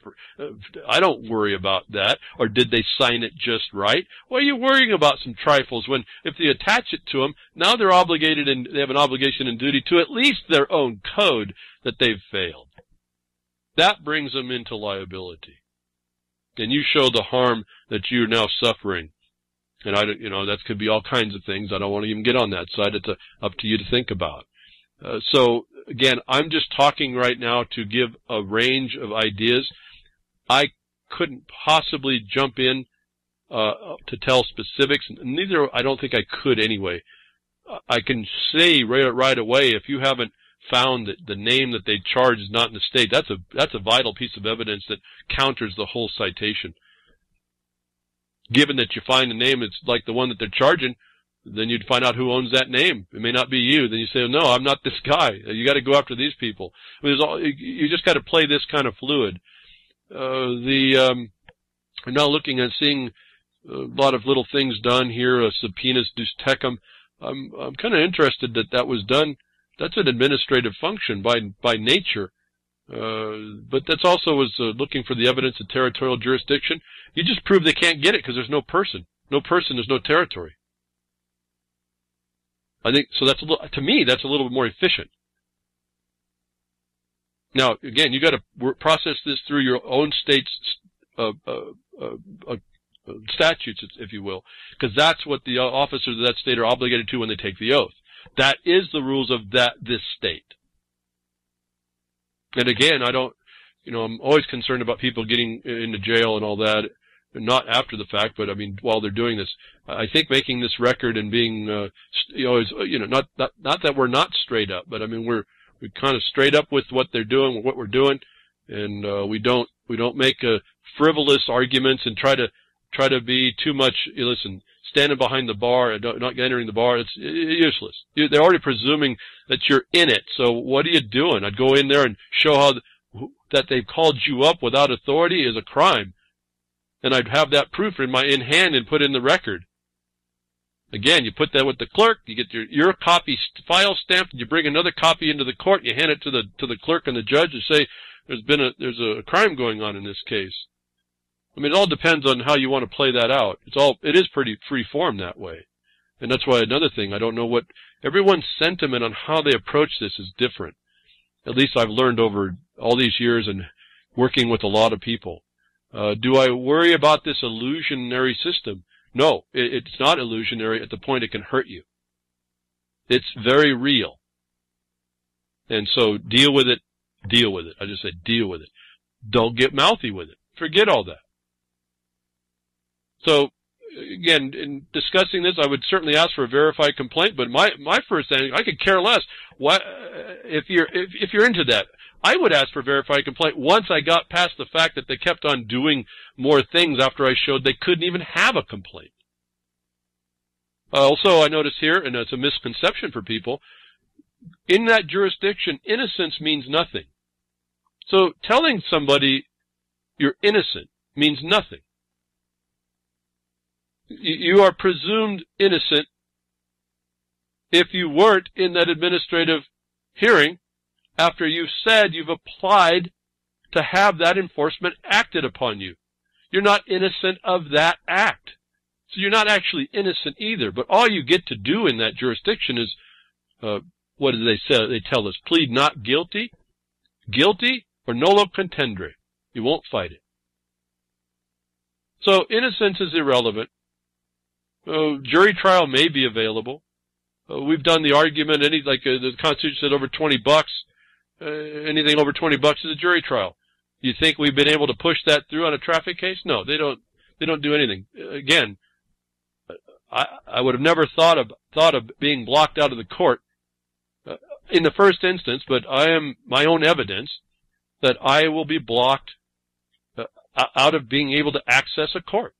I don't worry about that. Or did they sign it just right? Why are you worrying about some trifles when, if they attach it to them, now they're obligated and they have an obligation and duty to at least their own code that they've failed. That brings them into liability. And you show the harm that you're now suffering. And that could be all kinds of things. I don't want to even get on that side. It's up to you to think about. So again, I'm just talking right now to give a range of ideas. I couldn't possibly jump in to tell specifics. Neither, I don't think I could anyway. I can say right away, if you haven't found that the name that they charge is not in the state, that's a vital piece of evidence that counters the whole citation. Given that you find a name that's like the one that they're charging, then you'd find out who owns that name. It may not be you. Then you say, no, I'm not this guy. You got to go after these people. I mean, you just got to play this kind of fluid. We're now looking at seeing a lot of little things done here. Subpoenas deus tecum. I'm kind of interested that was done. That's an administrative function by nature. But that's also was looking for the evidence of territorial jurisdiction. You just prove they can't get it because there's no person. No person, there's no territory. I think so. To me, that's a little bit more efficient. Now, again, you got to process this through your own state's statutes, if you will, because that's what the officers of that state are obligated to when they take the oath. That is the rules of this state. And again, I'm always concerned about people getting into jail and all that, not after the fact, but I mean, while they're doing this. I think making this record and being, not that we're not straight up, but I mean, we're kind of straight up with what they're doing, what we're doing, and we don't make frivolous arguments and try to be too much. Listen, standing behind the bar and not entering the bar, it's useless. They're already presuming that you're in it. So what are you doing? I'd go in there and show how that they've called you up without authority is a crime, and I'd have that proof in hand and put in the record. Again, you put that with the clerk, you get your copy file stamped, and you bring another copy into the court, you hand it to the clerk and the judge and say, there's a crime going on in this case. I mean, it all depends on how you want to play that out. It is pretty free form that way. And that's why another thing, I don't know what everyone's sentiment on how they approach this is different. At least I've learned over all these years and working with a lot of people. Do I worry about this illusionary system? No, it's not illusionary at the point it can hurt you. It's very real. And so deal with it. I just said deal with it. Don't get mouthy with it. Forget all that. So, again, in discussing this, I would certainly ask for a verified complaint, but my first thing, I could care less. If you're into that, I would ask for a verified complaint once I got past the fact that they kept on doing more things after I showed they couldn't even have a complaint. Also, I notice here, and it's a misconception for people, in that jurisdiction, innocence means nothing. So telling somebody you're innocent means nothing. You are presumed innocent if you weren't in that administrative hearing after you've said you've applied to have that enforcement acted upon you. You're not innocent of that act. So you're not actually innocent either. But all you get to do in that jurisdiction is, what do they say? They tell us, plead not guilty, or nolo contendere. You won't fight it. So innocence is irrelevant. Jury trial may be available. We've done the argument, the Constitution said over $20, anything over $20 is a jury trial. You think we've been able to push that through on a traffic case? No, they don't do anything. Again, I would have never thought of being blocked out of the court in the first instance, but I am my own evidence that I will be blocked out of being able to access a court.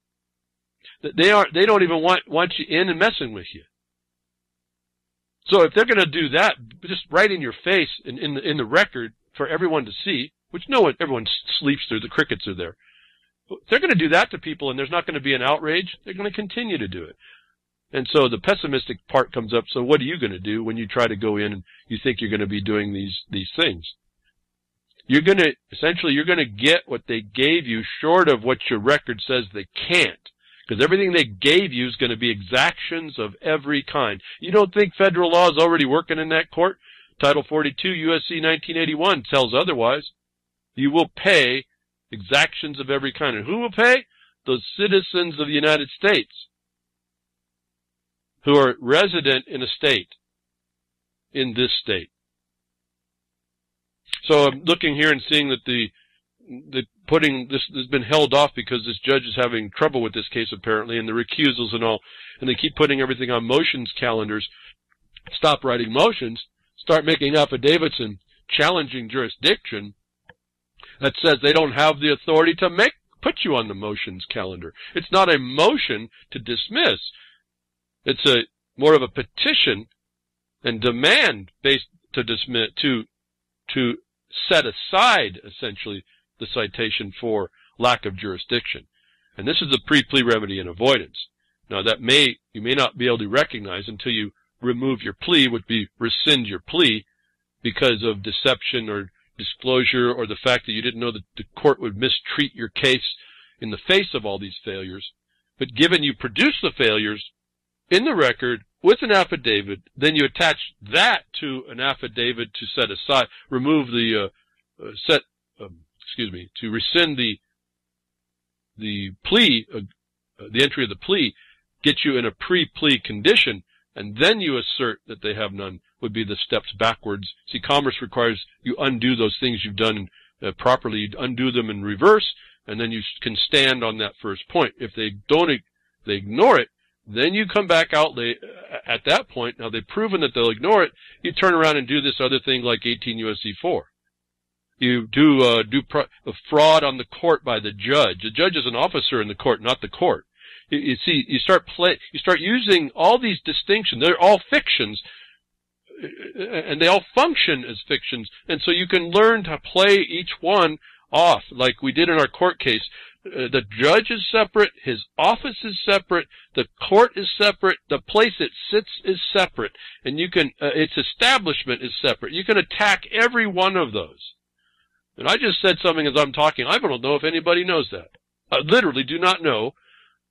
They don't even want you in and messing with you. So if they're going to do that, just right in your face in the record for everyone to see, which everyone sleeps through, the crickets are there. If they're going to do that to people and there's not going to be an outrage, they're going to continue to do it. And so the pessimistic part comes up. So what are you going to do when you try to go in and you think you're going to be doing these things? You're going to get what they gave you short of what your record says they can't. Because everything they gave you is going to be exactions of every kind. You don't think federal law is already working in that court? Title 42 U.S.C. 1981 tells otherwise. You will pay exactions of every kind. And who will pay? Those citizens of the United States who are resident in a state, in this state. So I'm looking here and seeing that this has been held off because this judge is having trouble with this case apparently, and the recusals and all, and they keep putting everything on motions calendars. Stop writing motions, start making affidavits and challenging jurisdiction that says they don't have the authority to put you on the motions calendar. It's not a motion to dismiss. It's more of a petition and demand based to dismiss, to set aside essentially the citation for lack of jurisdiction. And this is the pre-plea remedy and avoidance. Now you may not be able to recognize until you remove your plea, would be rescind your plea because of deception or disclosure or the fact that you didn't know that the court would mistreat your case in the face of all these failures. But given you produce the failures in the record with an affidavit, then you attach that to an affidavit to set aside, remove the, to rescind the plea, the entry of the plea, get you in a pre-plea condition, and then you assert that they have none, would be the steps backwards. See, commerce requires you undo those things you've done properly, you undo them in reverse, and then you can stand on that first point. If they ignore it, then you come back out at that point. Now they've proven that they'll ignore it. You turn around and do this other thing like 18 U.S.C. 4. You do fraud on the court by the judge. The judge is an officer in the court, not the court. You see, you start using all these distinctions. They're all fictions, and they all function as fictions. And so you can learn to play each one off, like we did in our court case. The judge is separate, his office is separate, the court is separate, the place it sits is separate, and you can, its establishment is separate. You can attack every one of those. And I just said something as I'm talking. I don't know if anybody knows that. I literally do not know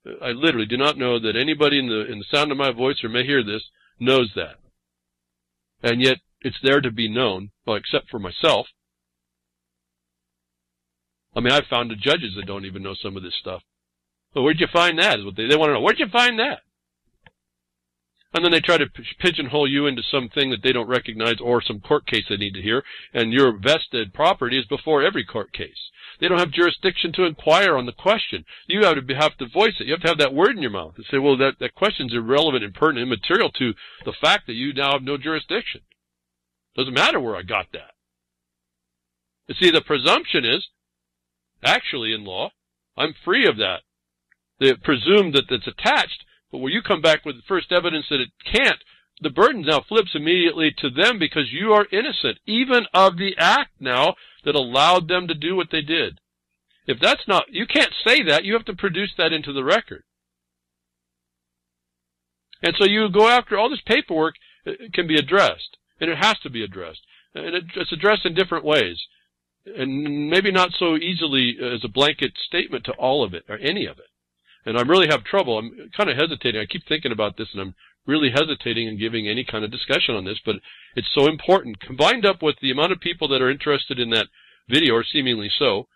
that anybody in the sound of my voice or may hear this knows that. And yet it's there to be known, well, except for myself. I mean, I've found the judges that don't even know some of this stuff. Well, where'd you find that? Is what they want to know. Where'd you find that? And then they try to pigeonhole you into something that they don't recognize or some court case they need to hear, and your vested property is before every court case. They don't have jurisdiction to inquire on the question. You have to voice it. You have to have that word in your mouth and say, well, that question's irrelevant and pertinent and immaterial to the fact that you now have no jurisdiction. Doesn't matter where I got that. You see, the presumption is, actually in law, I'm free of that. They presume that it's attached, but when you come back with the first evidence that it can't, the burden now flips immediately to them because you are innocent, even of the act now that allowed them to do what they did. If that's not, you can't say that, you have to produce that into the record. And so you go after all this paperwork, it can be addressed, and it has to be addressed. And it's addressed in different ways. And maybe not so easily as a blanket statement to all of it, or any of it. And I really have trouble. I'm kind of hesitating. I keep thinking about this, and I'm really hesitating in giving any kind of discussion on this, but it's so important. Combined up with the amount of people that are interested in that video, or seemingly so,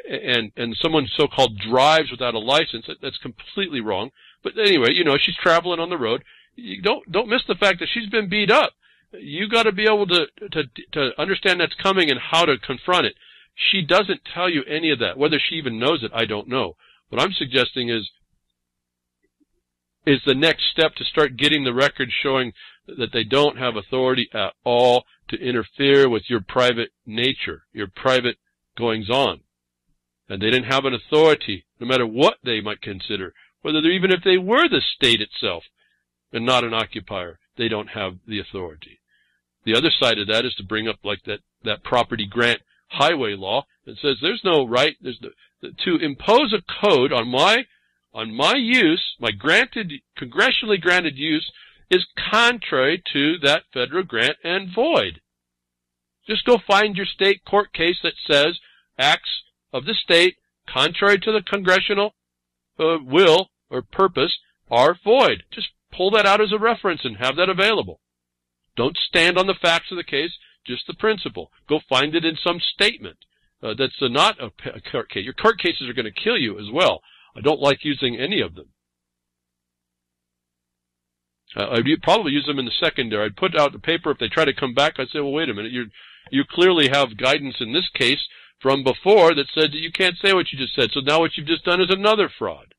and someone so-called drives without a license, that's completely wrong. But anyway, you know, she's traveling on the road. You don't miss the fact that she's been beat up. You got to be able to understand that's coming and how to confront it. She doesn't tell you any of that. Whether she even knows it, I don't know. What I'm suggesting is the next step to start getting the record showing that they don't have authority at all to interfere with your private nature, your private goings-on. and they didn't have an authority, no matter what they might consider, even if they were the state itself and not an occupier, they don't have the authority. The other side of that is to bring up like that property grant highway law that says there's no right to impose a code on my use, my congressionally granted use, is contrary to that federal grant and void. Just go find your state court case that says acts of the state contrary to the congressional will or purpose are void. Just pull that out as a reference and have that available. Don't stand on the facts of the case, just the principle. Go find it in some statement that's not a court case. Your court cases are going to kill you as well. I don't like using any of them. I'd probably use them in the secondary. I'd put out the paper. If they try to come back, I'd say, well, wait a minute. You clearly have guidance in this case from before that said that you can't say what you just said. So now what you've just done is another fraud.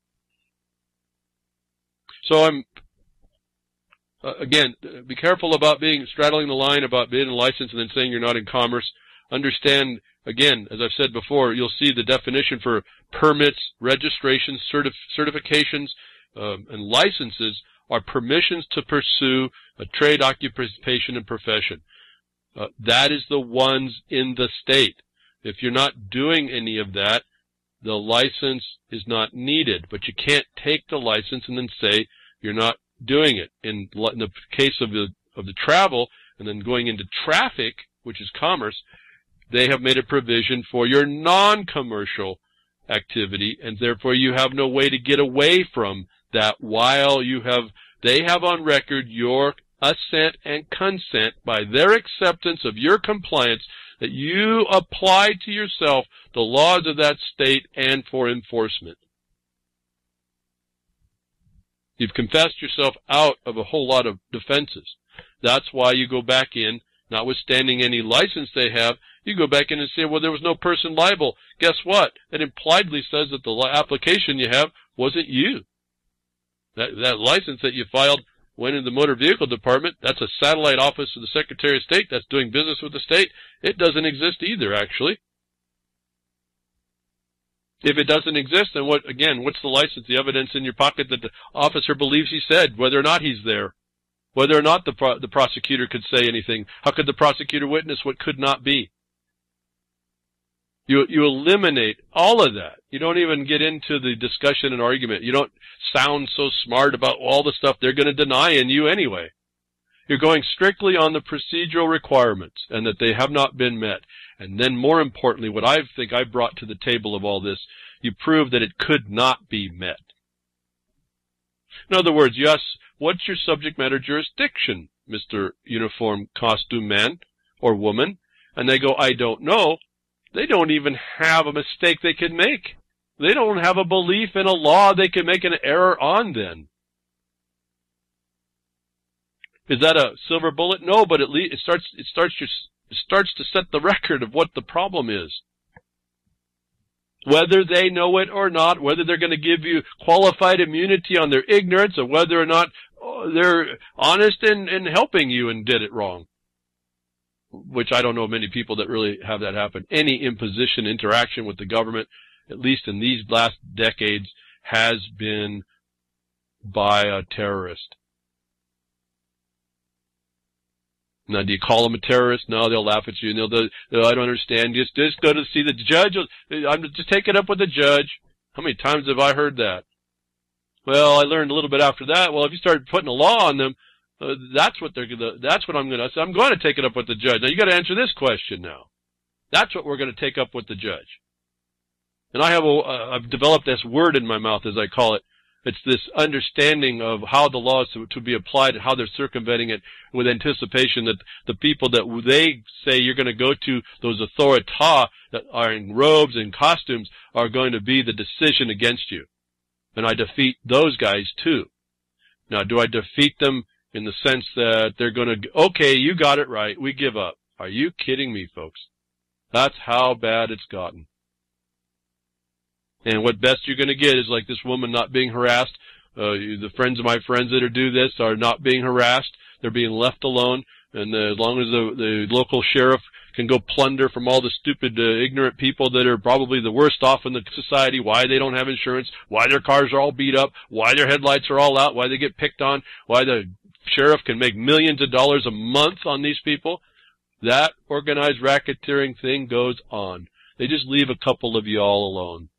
So again, be careful about straddling the line about being licensed and then saying you're not in commerce. Understand, again, as I've said before, you'll see the definition for permits, registrations, certifications, and licenses are permissions to pursue a trade, occupation, and profession. That is the ones in the state. If you're not doing any of that, the license is not needed. But you can't take the license and then say you're not doing it. In the case of the travel and then going into traffic, which is commerce, they have made a provision for your non-commercial activity, and therefore you have no way to get away from that while they have on record your assent and consent by their acceptance of your compliance that you apply to yourself the laws of that state and for enforcement. You've confessed yourself out of a whole lot of defenses. That's why you go back in, notwithstanding any license they have, you go back in and say, well, there was no person liable. Guess what? It impliedly says that the application you have wasn't you. That license that you filed went in the motor vehicle department. That's a satellite office of the Secretary of State that's doing business with the state. It doesn't exist either, actually. If it doesn't exist, then what's the license? The evidence in your pocket that the officer believes he said, whether or not he's there. Whether or not the prosecutor could say anything. How could the prosecutor witness what could not be? You eliminate all of that. You don't even get into the discussion and argument. You don't sound so smart about all the stuff they're going to deny in you anyway. You're going strictly on the procedural requirements and that they have not been met. And then more importantly, what I think I brought to the table of all this, you prove that it could not be met. In other words, yes, what's your subject matter jurisdiction, Mr. Uniform Costume Man or Woman? And they go, I don't know. They don't even have a mistake they can make. They don't have a belief in a law they can make an error on then. Is that a silver bullet? No, but at least it starts to set the record of what the problem is. Whether they know it or not, whether they're going to give you qualified immunity on their ignorance, or whether or not they're honest in helping you and did it wrong. Which I don't know many people that really have that happen. Any imposition, interaction with the government, at least in these last decades, has been by a terrorist. Now, do you call them a terrorist? No, they'll laugh at you. And they'll I don't understand. Just go to see the judge. I'm just take it up with the judge. How many times have I heard that? Well, I learned a little bit after that. Well, if you start putting a law on them, that's what I'm going to say. I'm going to take it up with the judge. Now, you got to answer this question now. That's what we're going to take up with the judge. And I've developed this word in my mouth, as I call it. It's this understanding of how the law is to be applied and how they're circumventing it with anticipation that the people that they say you're going to go to, those authorities that are in robes and costumes, are going to be the decision against you. And I defeat those guys too. Now, do I defeat them in the sense that they're going to, okay, you got it right, we give up? Are you kidding me, folks? That's how bad it's gotten. And what best you're going to get is like this woman not being harassed. The friends of my friends that do this are not being harassed. They're being left alone. And as long as the local sheriff can go plunder from all the stupid, ignorant people that are probably the worst off in the society, why they don't have insurance, why their cars are all beat up, why their headlights are all out, why they get picked on, why the sheriff can make millions of dollars a month on these people. That organized racketeering thing goes on. They just leave a couple of you all alone.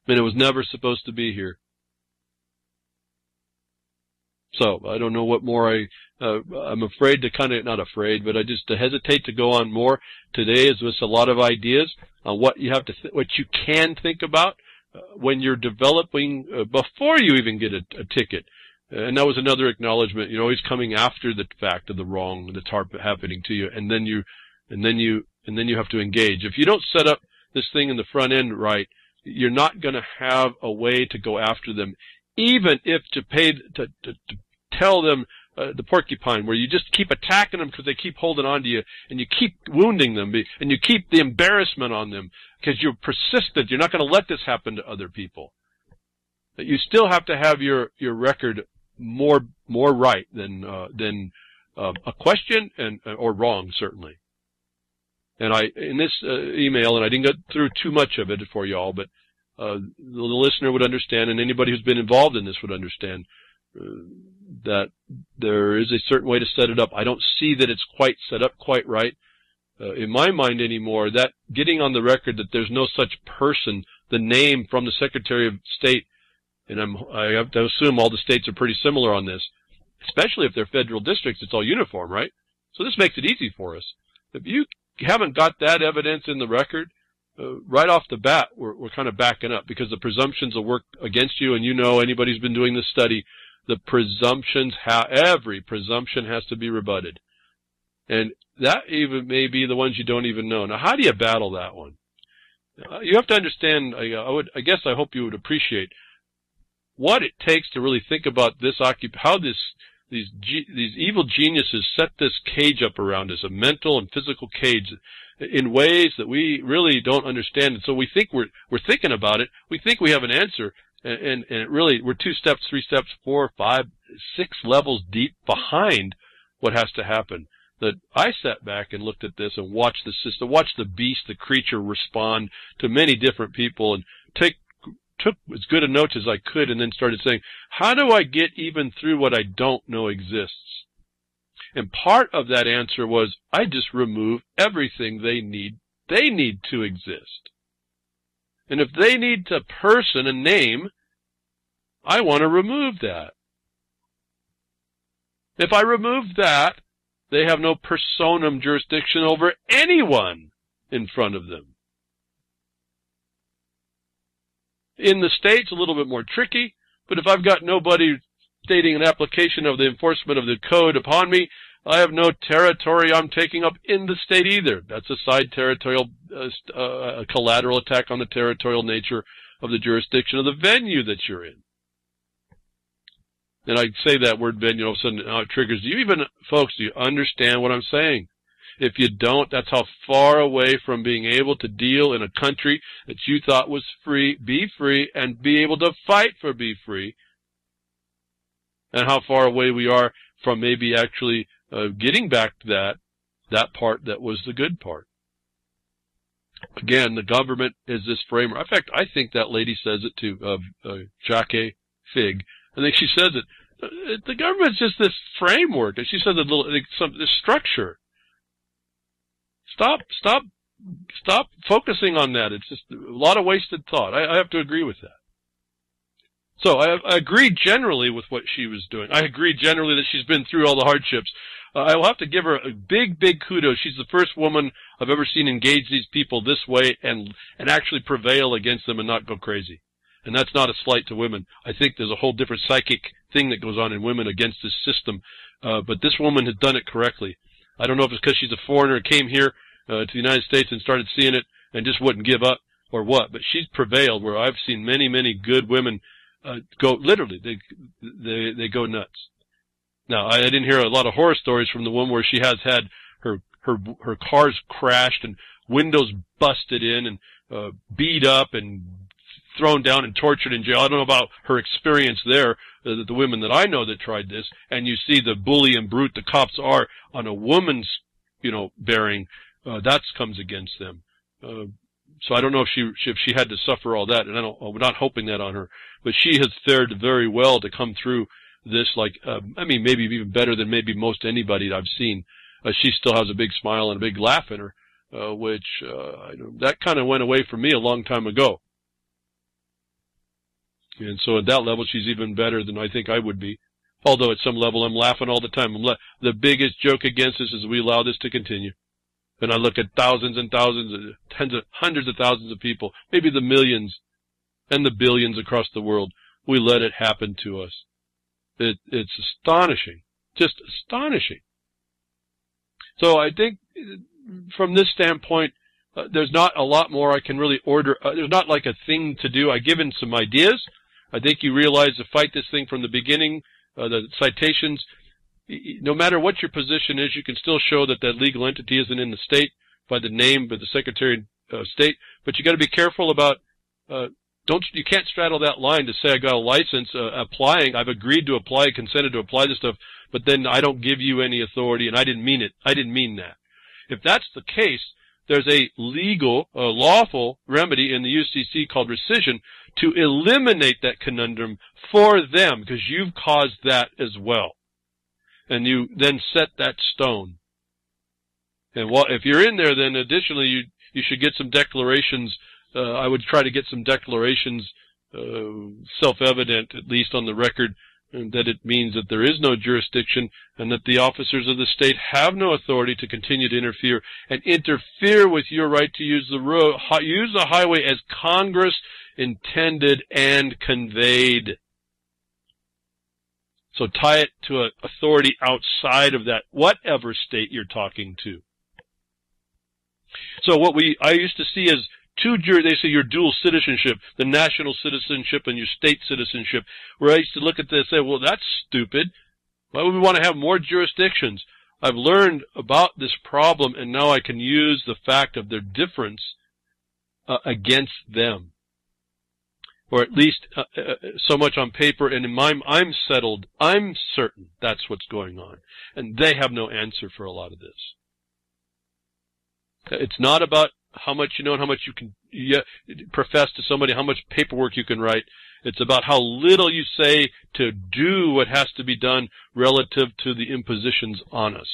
And it was never supposed to be here. So, I don't know what more I'm afraid to not afraid, but I just hesitate to go on more. Today is just a lot of ideas on what you have to, what you can think about when you're developing, before you even get a ticket. And that was another acknowledgement, always coming after the fact of the wrong that's happening to you, and then you have to engage. If you don't set up this thing in the front end right, you're not going to have a way to go after them, even if to tell them the porcupine, where you just keep attacking them because they keep holding on to you, and you keep wounding them, and you keep the embarrassment on them because you're persistent. You're not going to let this happen to other people. But you still have to have your record more right than a question or wrong, certainly. And in this email, and I didn't get through too much of it for you all, but the listener would understand, and anybody who's been involved in this would understand that there is a certain way to set it up. I don't see that it's quite set up quite right in my mind anymore. That getting on the record that there's no such person, the name from the Secretary of State, and I have to assume all the states are pretty similar on this, especially if they're federal districts. It's all uniform, right? So this makes it easy for us. If you haven't got that evidence in the record, right off the bat, we're kind of backing up, because the presumptions will work against you. And anybody who's been doing this study, the presumptions, every presumption has to be rebutted. And that even may be the ones you don't even know. Now, how do you battle that one? You have to understand, I guess I hope you would appreciate what it takes to really think about this, how these evil geniuses set this cage up around us, a mental and physical cage, in ways that we really don't understand. And so we think we're thinking about it. We think we have an answer, and it really, we're 2 steps, 3 steps, 4, 5, 6 levels deep behind what has to happen. That I sat back and looked at this and watched the system, watched the beast, the creature respond to many different people, and took as good a note as I could, and then started saying, how do I get even through what I don't know exists? And part of that answer was, I just remove everything they need to exist. And if they need a person, a name, I want to remove that. If I remove that, they have no personam jurisdiction over anyone in front of them. In the States, a little bit more tricky, but if I've got nobody stating an application of the enforcement of the code upon me, I have no territory I'm taking up in the state either. That's a side territorial, a collateral attack on the territorial nature of the jurisdiction of the venue that you're in. And I say that word venue, all of a sudden now it triggers. Folks, do you understand what I'm saying? If you don't, that's how far away from being able to deal in a country that you thought was free, and be able to fight for be free, and how far away we are from maybe actually getting back to that part that was the good part. Again, the government is this framework. In fact, I think that lady says it to Jacques Fig. I think she says it. The government's just this framework. And she says this structure. Stop focusing on that. It's just a lot of wasted thought. I have to agree with that. So I agree generally with what she was doing. I agree generally that she's been through all the hardships. I will have to give her a big kudos. She's the first woman I've ever seen engage these people this way and actually prevail against them and not go crazy. And that's not a slight to women. I think there's a whole different psychic thing that goes on in women against this system. But this woman has done it correctly. I don't know if it's because she's a foreigner, came here to the United States and started seeing it and just wouldn't give up or what. But she's prevailed, where I've seen many good women go, literally, they go nuts. Now, I didn't hear a lot of horror stories from the one where she has had her cars crashed and windows busted in and beat up and thrown down and tortured in jail. I don't know about her experience there, the women that I know that tried this, and you see the bully and brute the cops are on a woman's, bearing, that comes against them. So I don't know if she had to suffer all that, and I'm not hoping that on her, but she has fared very well to come through this, maybe even better than maybe most anybody that I've seen. She still has a big smile and a big laugh in her, which that kind of went away from me a long time ago. And so at that level, she's even better than I think I would be. Although at some level, I'm laughing all the time. The biggest joke against us is we allow this to continue. And I look at thousands and thousands, hundreds of thousands of people, maybe the millions and the billions across the world. We let it happen to us. It's astonishing, just astonishing. So I think from this standpoint, there's not a lot more I can really order. There's not like a thing to do. I've given some ideas. I think you realize to fight this thing from the beginning, the citations, no matter what your position is, you can still show that that legal entity isn't in the state by the name of the Secretary of State. But you got to be careful about, you can't straddle that line to say I got a license, applying, I've agreed to apply, consented to apply this stuff, but then I don't give you any authority, and I didn't mean it. I didn't mean that. If that's the case, there's a legal, lawful remedy in the UCC called rescission to eliminate that conundrum for them, because you've caused that as well. And you then set that stone. And if you're in there, then additionally, you should get some declarations. I would try to get some declarations, self-evident, at least on the record, that it means that there is no jurisdiction and that the officers of the state have no authority to continue to interfere with your right to use the road, use the highway as Congress intended and conveyed. So tie it to an authority outside of that, whatever state you're talking to. So I used to see as they say your dual citizenship, the national citizenship and your state citizenship, where I used to look at this and say, well, that's stupid. Why would we want to have more jurisdictions? I've learned about this problem, and now I can use the fact of their difference against them. Or at least so much on paper, and in mind, I'm settled. I'm certain that's what's going on. And they have no answer for a lot of this. It's not about how much you know and how much you can profess to somebody, how much paperwork you can write. It's about how little you say to do what has to be done relative to the impositions on us.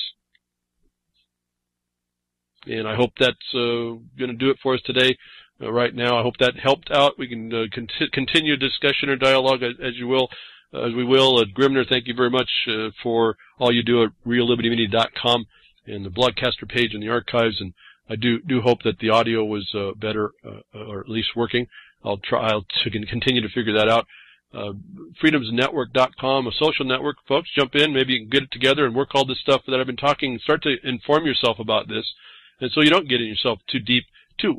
And I hope that's going to do it for us today. Right now, I hope that helped out. We can continue discussion or dialogue as we will. Grimner, thank you very much for all you do at reallibertymedia.com and the Blogcaster page and the archives. And I do hope that the audio was better or at least working. I'll continue to figure that out. freedomsnetwork.com, a social network. Folks, jump in. Maybe you can get it together and work all this stuff that I've been talking. Start to inform yourself about this, and so you don't get in yourself too deep. 2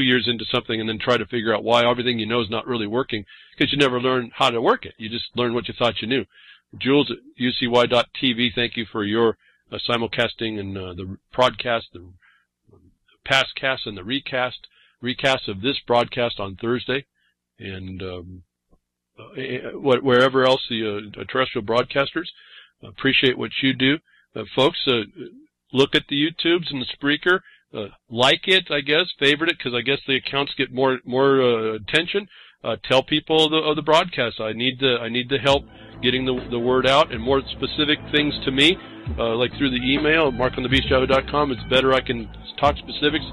years into something and then try to figure out why everything you know is not really working, because you never learn how to work it. You just learn what you thought you knew. Jules at ucy.tv, thank you for your simulcasting and the broadcast, the past cast and the recast of this broadcast on Thursday, and wherever else the terrestrial broadcasters. Appreciate what you do. Folks, look at the YouTubes and the Spreaker. Like it, I guess, favorite it, because I guess the accounts get more attention. Tell people of the broadcast. I need the help getting the word out, and more specific things to me, like through the email, markonthebeast@yahoo.com. It's better I can talk specifics.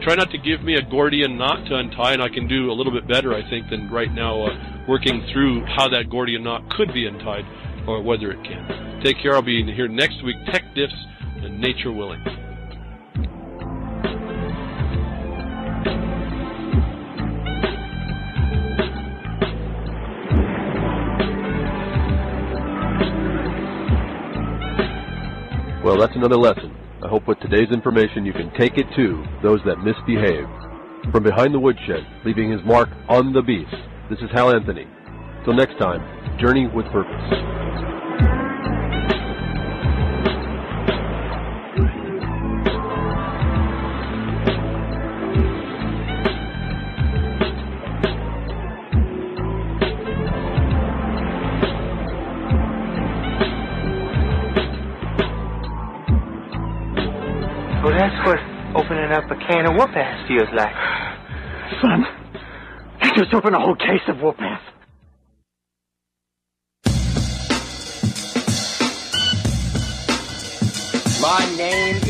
Try not to give me a Gordian knot to untie, and I can do a little bit better, I think, than right now working through how that Gordian knot could be untied, or whether it can. Take care. I'll be here next week, Tech Diffs and Nature Willing. Well, that's another lesson. I hope with today's information you can take it to those that misbehave. From behind the woodshed, leaving his mark on the beast, this is Hal Anthony. Till next time, journey with purpose. Opening up a can of whoop-ass feels like. Son, you just opened a whole case of whoop-ass. My name